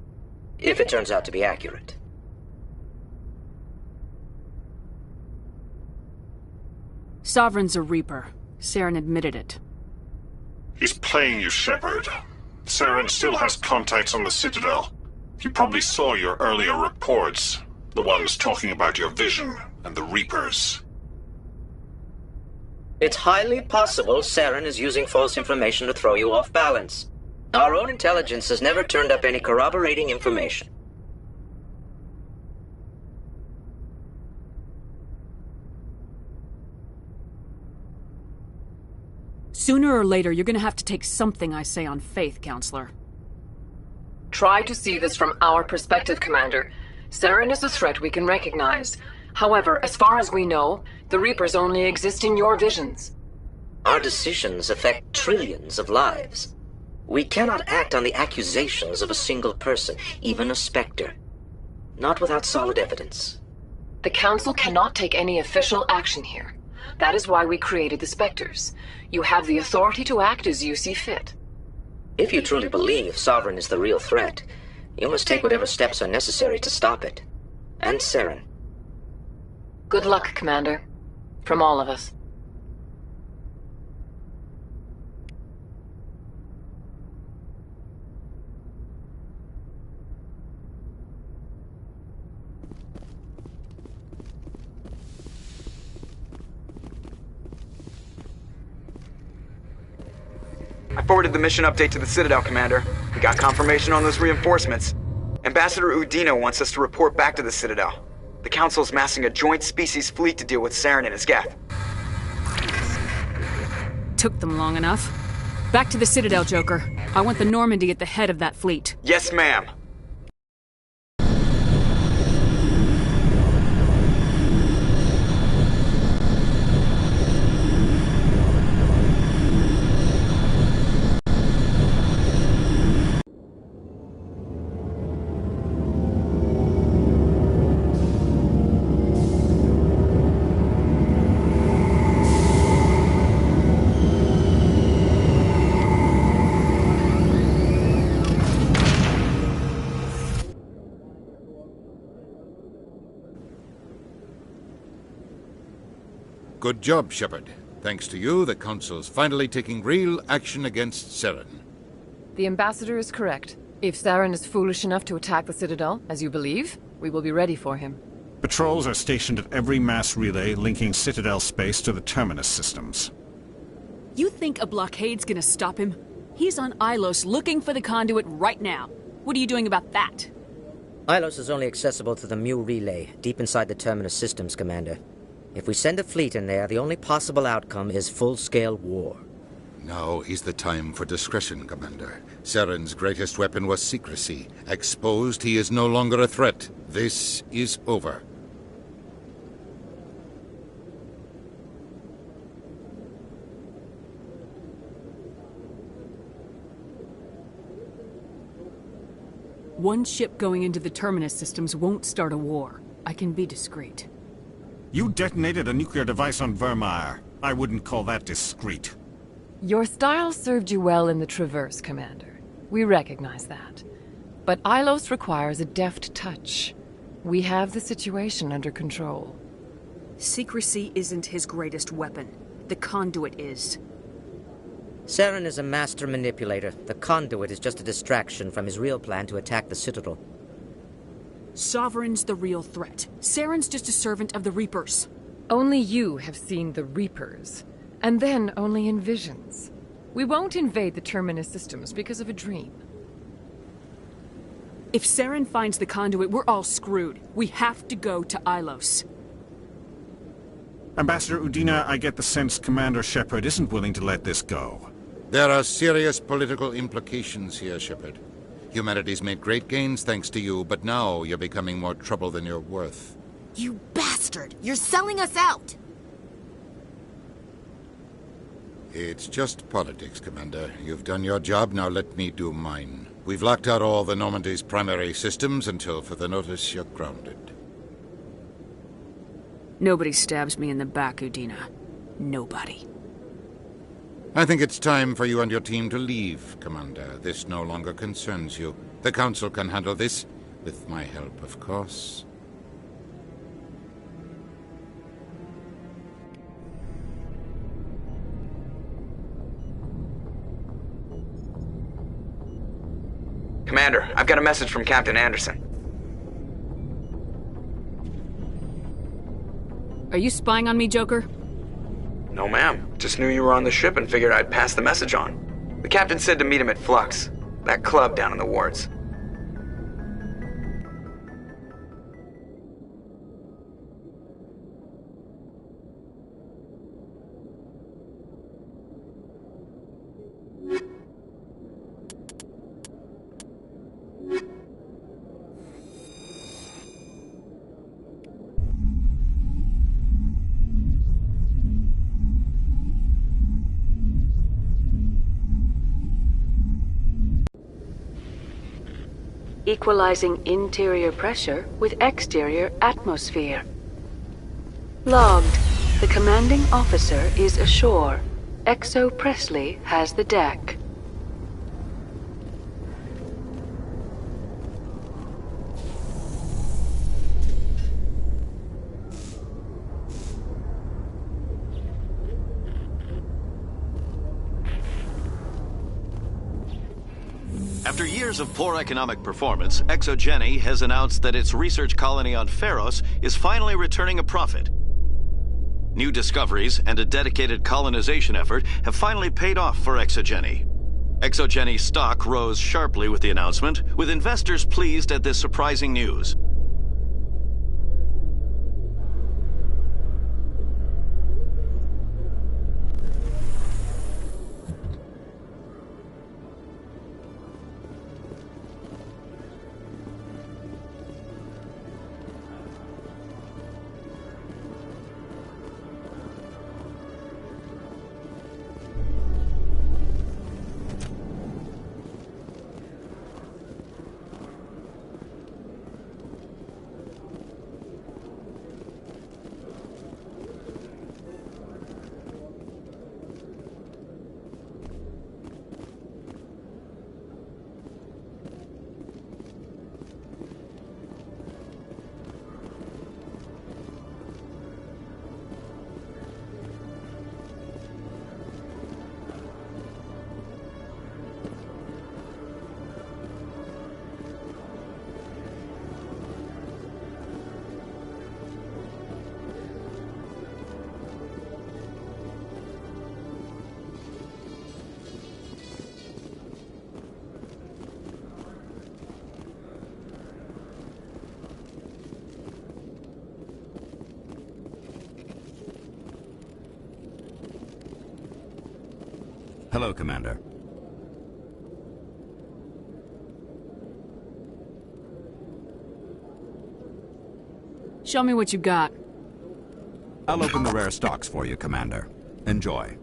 if it turns out to be accurate. Sovereign's a Reaper. Saren admitted it. He's playing you, Shepard. Saren still has contacts on the Citadel. You probably saw your earlier reports. The ones talking about your vision and the Reapers. It's highly possible Saren is using false information to throw you off balance. Our own intelligence has never turned up any corroborating information. Sooner or later, you're gonna have to take something I say on faith, Counselor. Try to see this from our perspective, Commander. Saren is a threat we can recognize. However, as far as we know, the Reapers only exist in your visions. Our decisions affect trillions of lives. We cannot act on the accusations of a single person, even a Spectre. Not without solid evidence. The Council cannot take any official action here. That is why we created the Spectres. You have the authority to act as you see fit. If you truly believe Sovereign is the real threat, you must take whatever steps are necessary to stop it. And Saren. Good luck, Commander. From all of us. I forwarded the mission update to the Citadel, Commander. We got confirmation on those reinforcements. Ambassador Udina wants us to report back to the Citadel. The Council's massing a joint species fleet to deal with Saren and his geth. Took them long enough. Back to the Citadel, Joker. I want the Normandy at the head of that fleet. Yes, ma'am. Good job, Shepard. Thanks to you, the Council's finally taking real action against Saren. The Ambassador is correct. If Saren is foolish enough to attack the Citadel, as you believe, we will be ready for him. Patrols are stationed at every mass relay linking Citadel space to the Terminus systems. You think a blockade's gonna stop him? He's on Ilos looking for the conduit right now. What are you doing about that? Ilos is only accessible to the Mu relay, deep inside the Terminus systems, Commander. If we send a fleet in there, the only possible outcome is full-scale war. Now is the time for discretion, Commander. Saren's greatest weapon was secrecy. Exposed, he is no longer a threat. This is over. One ship going into the Terminus systems won't start a war. I can be discreet. You detonated a nuclear device on Vermeer. I wouldn't call that discreet. Your style served you well in the Traverse, Commander. We recognize that. But Ilos requires a deft touch. We have the situation under control. Secrecy isn't his greatest weapon. The conduit is. Saren is a master manipulator. The conduit is just a distraction from his real plan to attack the Citadel. Sovereign's the real threat. Saren's just a servant of the Reapers. Only you have seen the Reapers. And then only in visions. We won't invade the Terminus systems because of a dream. If Saren finds the conduit, we're all screwed. We have to go to Ilos. Ambassador Udina, I get the sense Commander Shepard isn't willing to let this go. There are serious political implications here, Shepard. Humanity's made great gains thanks to you, but now you're becoming more trouble than you're worth. You bastard! You're selling us out! It's just politics, Commander. You've done your job, now let me do mine. We've locked out all the Normandy's primary systems until further notice you're grounded. Nobody stabs me in the back, Udina. Nobody. I think it's time for you and your team to leave, Commander. This no longer concerns you. The Council can handle this, with my help, of course. Commander, I've got a message from Captain Anderson. Are you spying on me, Joker? No, ma'am. Just knew you were on the ship and figured I'd pass the message on. The captain said to meet him at Flux, that club down in the wards. Equalizing interior pressure with exterior atmosphere. Logged. The commanding officer is ashore. XO Presley has the deck. After years of poor economic performance, ExoGeni has announced that its research colony on Pharos is finally returning a profit. New discoveries and a dedicated colonization effort have finally paid off for ExoGeni. ExoGeni stock rose sharply with the announcement, with investors pleased at this surprising news. Hello, Commander. Show me what you got. I'll open the rare stocks for you, Commander. Enjoy.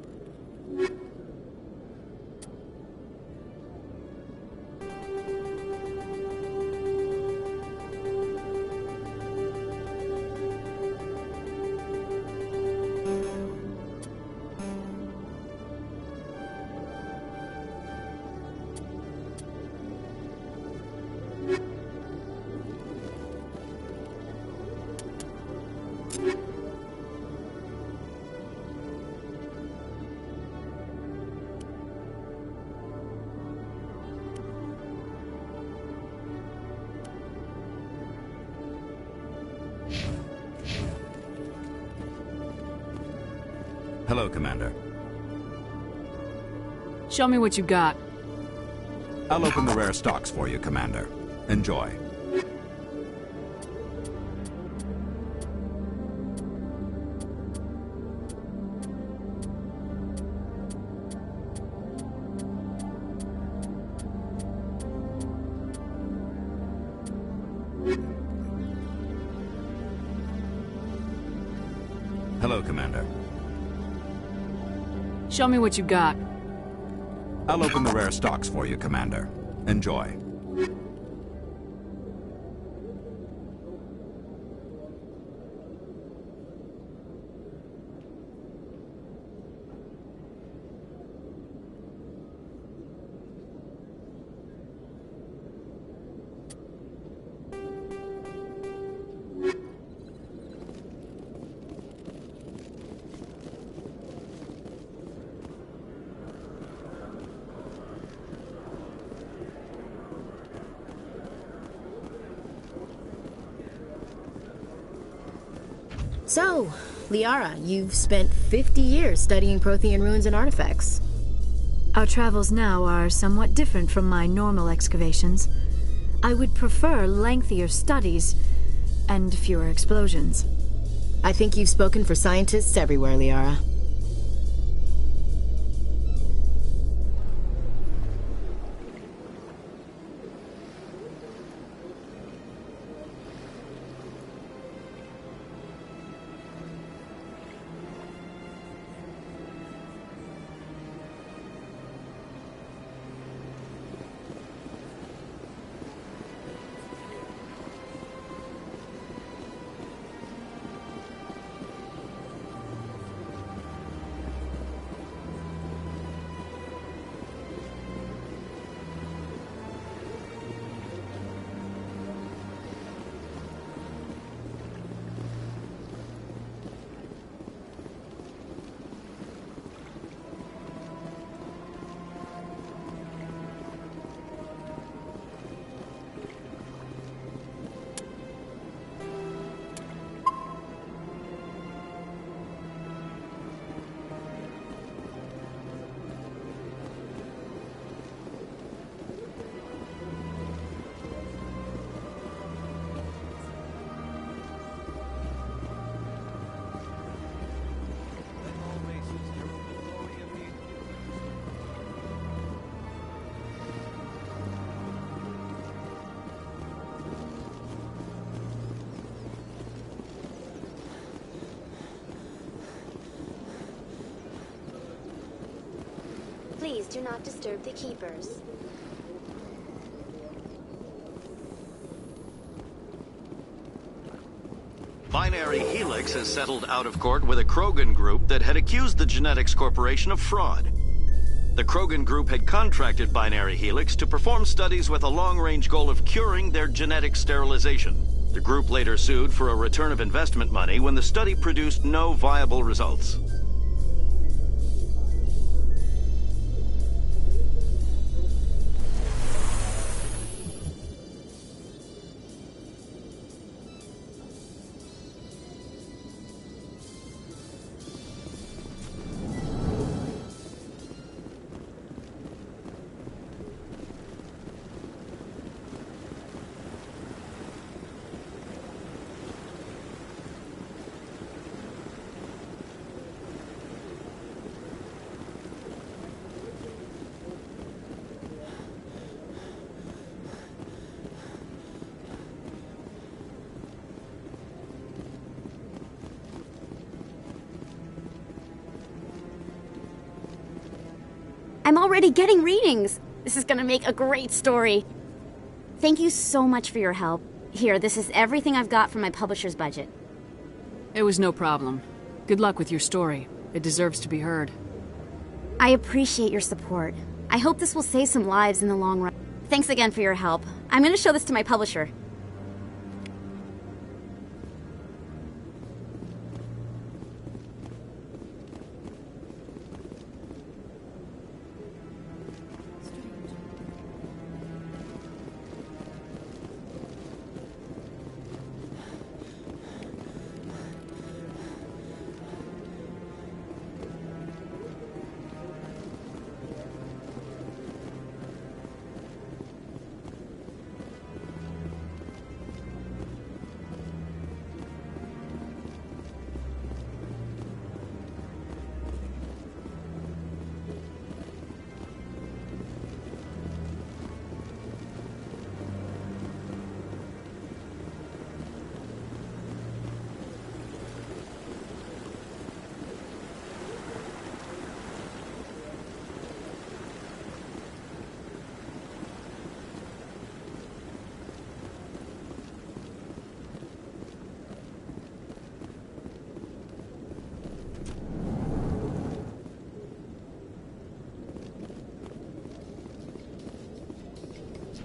Hello, Commander. Show me what you got. I'll open the rare stocks for you, Commander. Enjoy. Hello, Commander. Show me what you got. I'll open the rare stocks for you, Commander. Enjoy. So, Liara, you've spent 50 years studying Prothean ruins and artifacts. Our travels now are somewhat different from my normal excavations. I would prefer lengthier studies and fewer explosions. I think you've spoken for scientists everywhere, Liara. Please do not disturb the keepers. Binary Helix has settled out of court with a Krogan group that had accused the Genetics Corporation of fraud. The Krogan group had contracted Binary Helix to perform studies with a long-range goal of curing their genetic sterilization. The group later sued for a return of investment money when the study produced no viable results. I'm already getting readings. This is gonna make a great story. Thank you so much for your help. Here, this is everything I've got from my publisher's budget. It was no problem. Good luck with your story. It deserves to be heard. I appreciate your support. I hope this will save some lives in the long run. Thanks again for your help. I'm gonna show this to my publisher.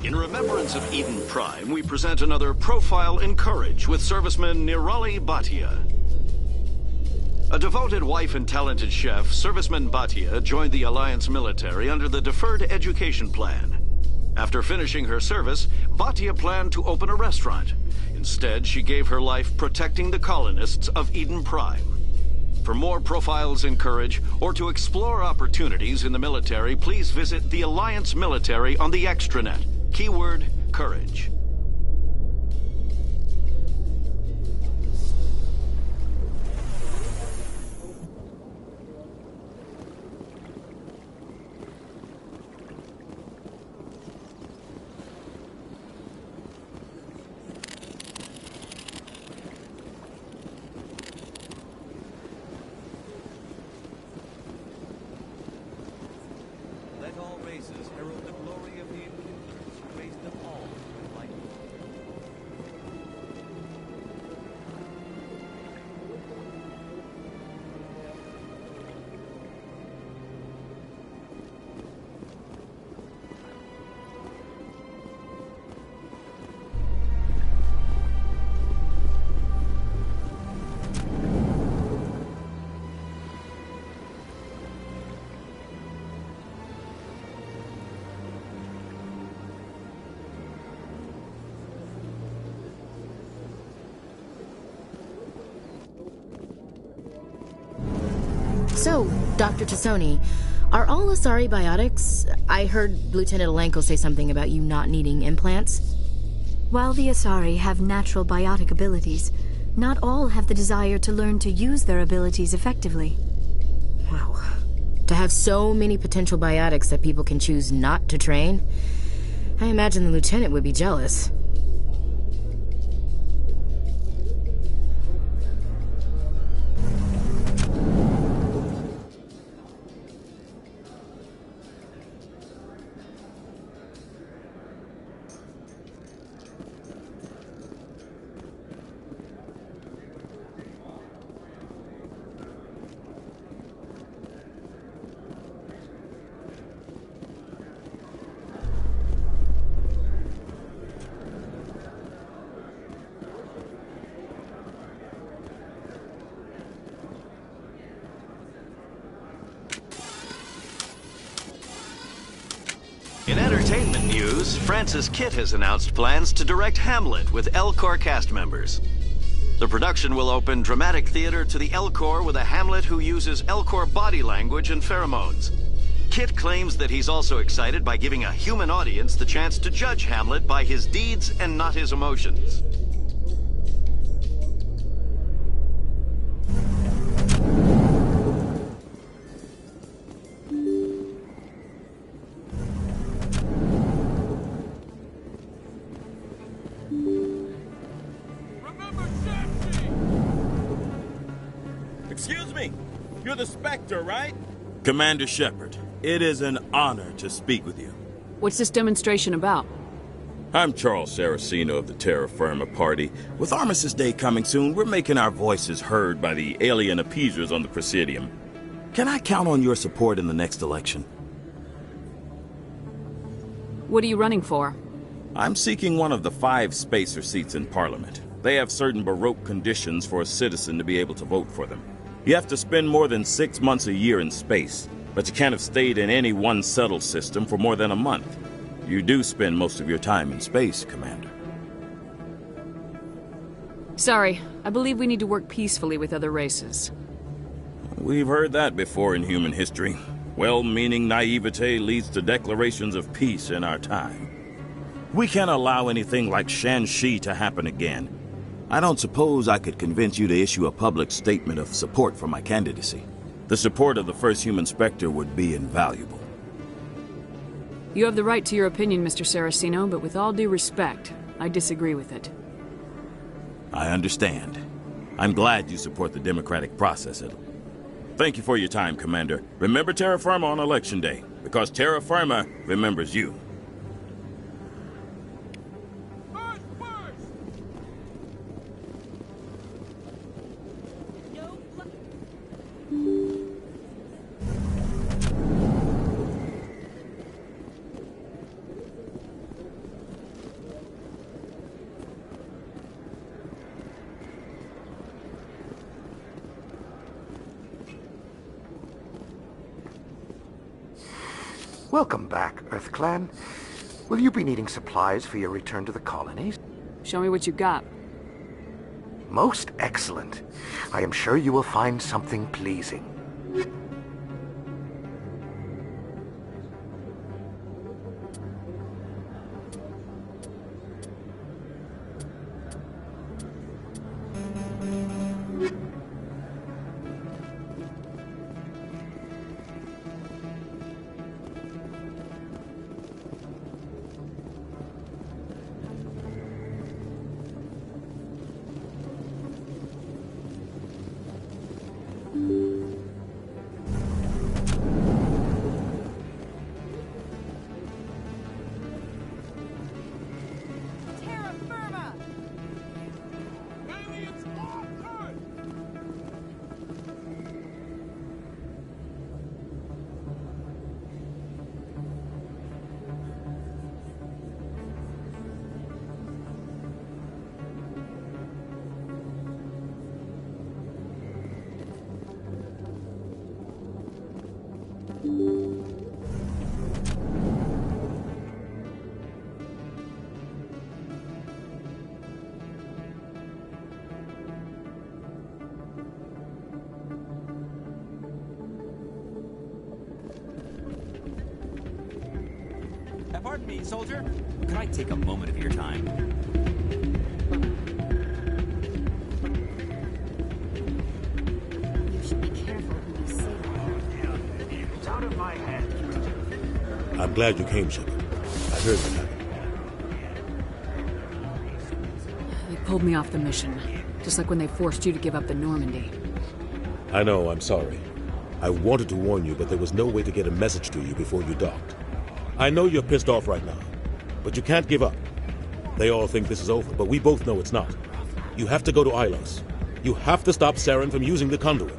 In remembrance of Eden Prime, we present another profile in courage with serviceman Nirali Bhatia. A devoted wife and talented chef, serviceman Bhatia joined the Alliance military under the Deferred Education Plan. After finishing her service, Vatia planned to open a restaurant. Instead, she gave her life protecting the colonists of Eden Prime. For more profiles in courage, or to explore opportunities in the military, please visit the Alliance Military on the extranet. Keyword, courage. So, Dr. Tassoni, are all Asari biotics? I heard Lieutenant Alenko say something about you not needing implants. While the Asari have natural biotic abilities, not all have the desire to learn to use their abilities effectively. Wow. To have so many potential biotics that people can choose not to train, I imagine the Lieutenant would be jealous. In entertainment news, Francis Kitt has announced plans to direct Hamlet with El Corps cast members. The production will open dramatic theater to the El Corps with a Hamlet who uses El Corps body language and pheromones. Kitt claims that he's also excited by giving a human audience the chance to judge Hamlet by his deeds and not his emotions. Excuse me, you're the Spectre, right? Commander Shepard, it is an honor to speak with you. What's this demonstration about? I'm Charles Saraceno of the Terra Firma Party. With Armistice Day coming soon, we're making our voices heard by the alien appeasers on the Presidium. Can I count on your support in the next election? What are you running for? I'm seeking one of the 5 spacer seats in Parliament. They have certain Baroque conditions for a citizen to be able to vote for them. You have to spend more than 6 months a year in space, but you can't have stayed in any one settled system for more than a month. You do spend most of your time in space, Commander. Sorry, I believe we need to work peacefully with other races. We've heard that before in human history. Well-meaning naivete leads to declarations of peace in our time. We can't allow anything like Shanxi to happen again. I don't suppose I could convince you to issue a public statement of support for my candidacy. The support of the first human Spectre would be invaluable. You have the right to your opinion, Mr. Saraceno, but with all due respect, I disagree with it. I understand. I'm glad you support the democratic process. Thank you for your time, Commander. Remember Terra Firma on Election Day, because Terra Firma remembers you. Welcome back, Earth Clan. Will you be needing supplies for your return to the colonies? Show me what you got. Most excellent. I am sure you will find something pleasing. Pardon me, soldier. Could I take a moment of your time? You should be careful who you say that. It's out of my hands. I'm glad you came, Shepard. I heard what happened. They pulled me off the mission, just like when they forced you to give up the Normandy. I know, I'm sorry. I wanted to warn you, but there was no way to get a message to you before you docked. I know you're pissed off right now, but you can't give up. They all think this is over, but we both know it's not. You have to go to Ilos. You have to stop Saren from using the conduit.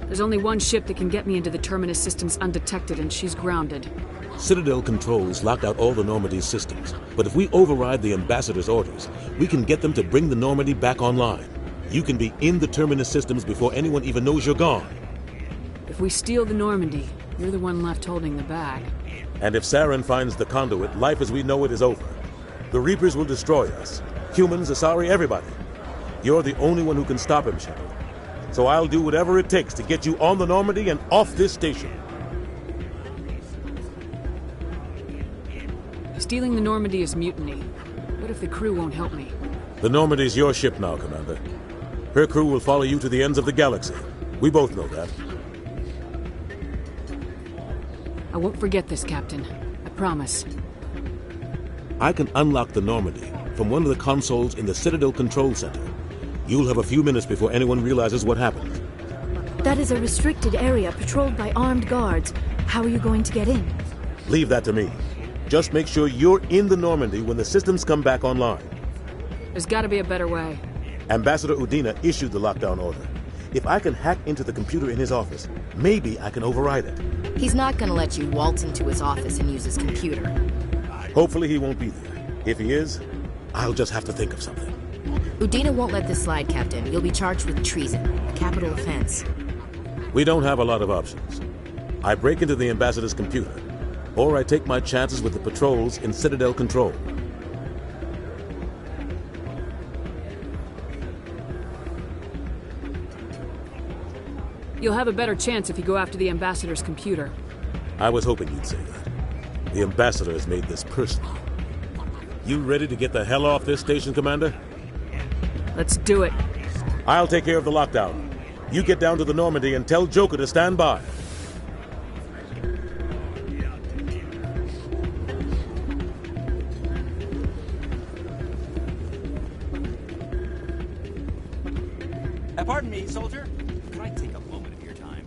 There's only one ship that can get me into the Terminus systems undetected, and she's grounded. Citadel controls locked out all the Normandy's systems, but if we override the ambassador's orders, we can get them to bring the Normandy back online. You can be in the Terminus systems before anyone even knows you're gone. If we steal the Normandy, you're the one left holding the bag. And if Saren finds the conduit, life as we know it is over. The Reapers will destroy us. Humans, Asari, everybody. You're the only one who can stop him, Shepard. So I'll do whatever it takes to get you on the Normandy and off this station. Stealing the Normandy is mutiny. What if the crew won't help me? The Normandy's your ship now, Commander. Her crew will follow you to the ends of the galaxy. We both know that. I won't forget this, Captain. I promise. I can unlock the Normandy from one of the consoles in the Citadel Control Center. You'll have a few minutes before anyone realizes what happened. That is a restricted area patrolled by armed guards. How are you going to get in? Leave that to me. Just make sure you're in the Normandy when the systems come back online. There's got to be a better way. Ambassador Udina issued the lockdown order. If I can hack into the computer in his office, maybe I can override it. He's not gonna let you waltz into his office and use his computer. Hopefully he won't be there. If he is, I'll just have to think of something. Udina won't let this slide, Captain. You'll be charged with treason, a capital offense. We don't have a lot of options. I break into the ambassador's computer, or I take my chances with the patrols in Citadel Control. You'll have a better chance if you go after the ambassador's computer. I was hoping you'd say that. The ambassador has made this personal. You ready to get the hell off this station, Commander? Let's do it. I'll take care of the lockdown. You get down to the Normandy and tell Joker to stand by. Pardon me, soldier. Could I take a moment of your time?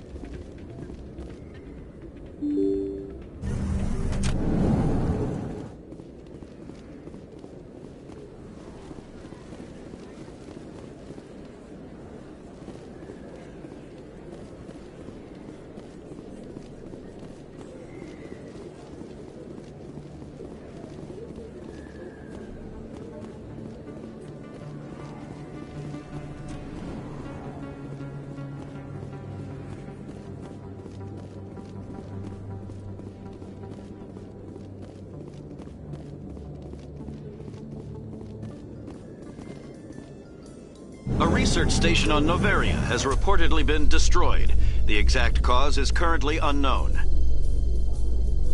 research station on Noveria has reportedly been destroyed. The exact cause is currently unknown.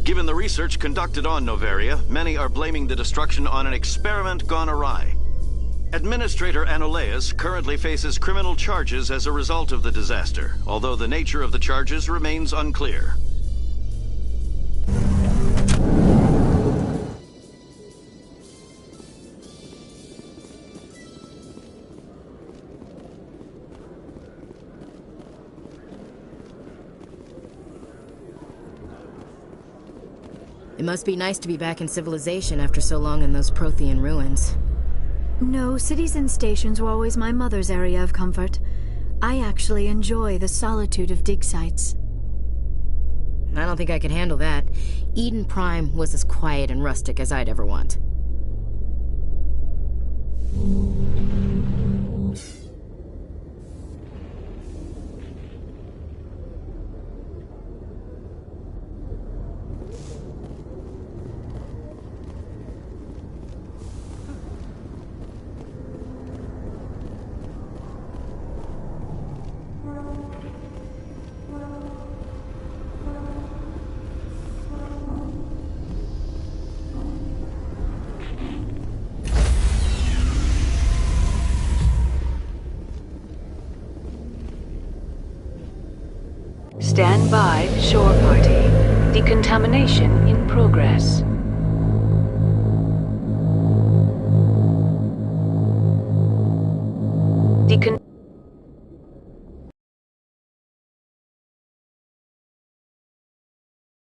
Given the research conducted on Noveria, many are blaming the destruction on an experiment gone awry. Administrator Anoleus currently faces criminal charges as a result of the disaster, although the nature of the charges remains unclear. It must be nice to be back in civilization after so long in those Prothean ruins. No, cities and stations were always my mother's area of comfort. I actually enjoy the solitude of dig sites. I don't think I could handle that. Eden Prime was as quiet and rustic as I'd ever want. Stand by, shore party. Decontamination in progress.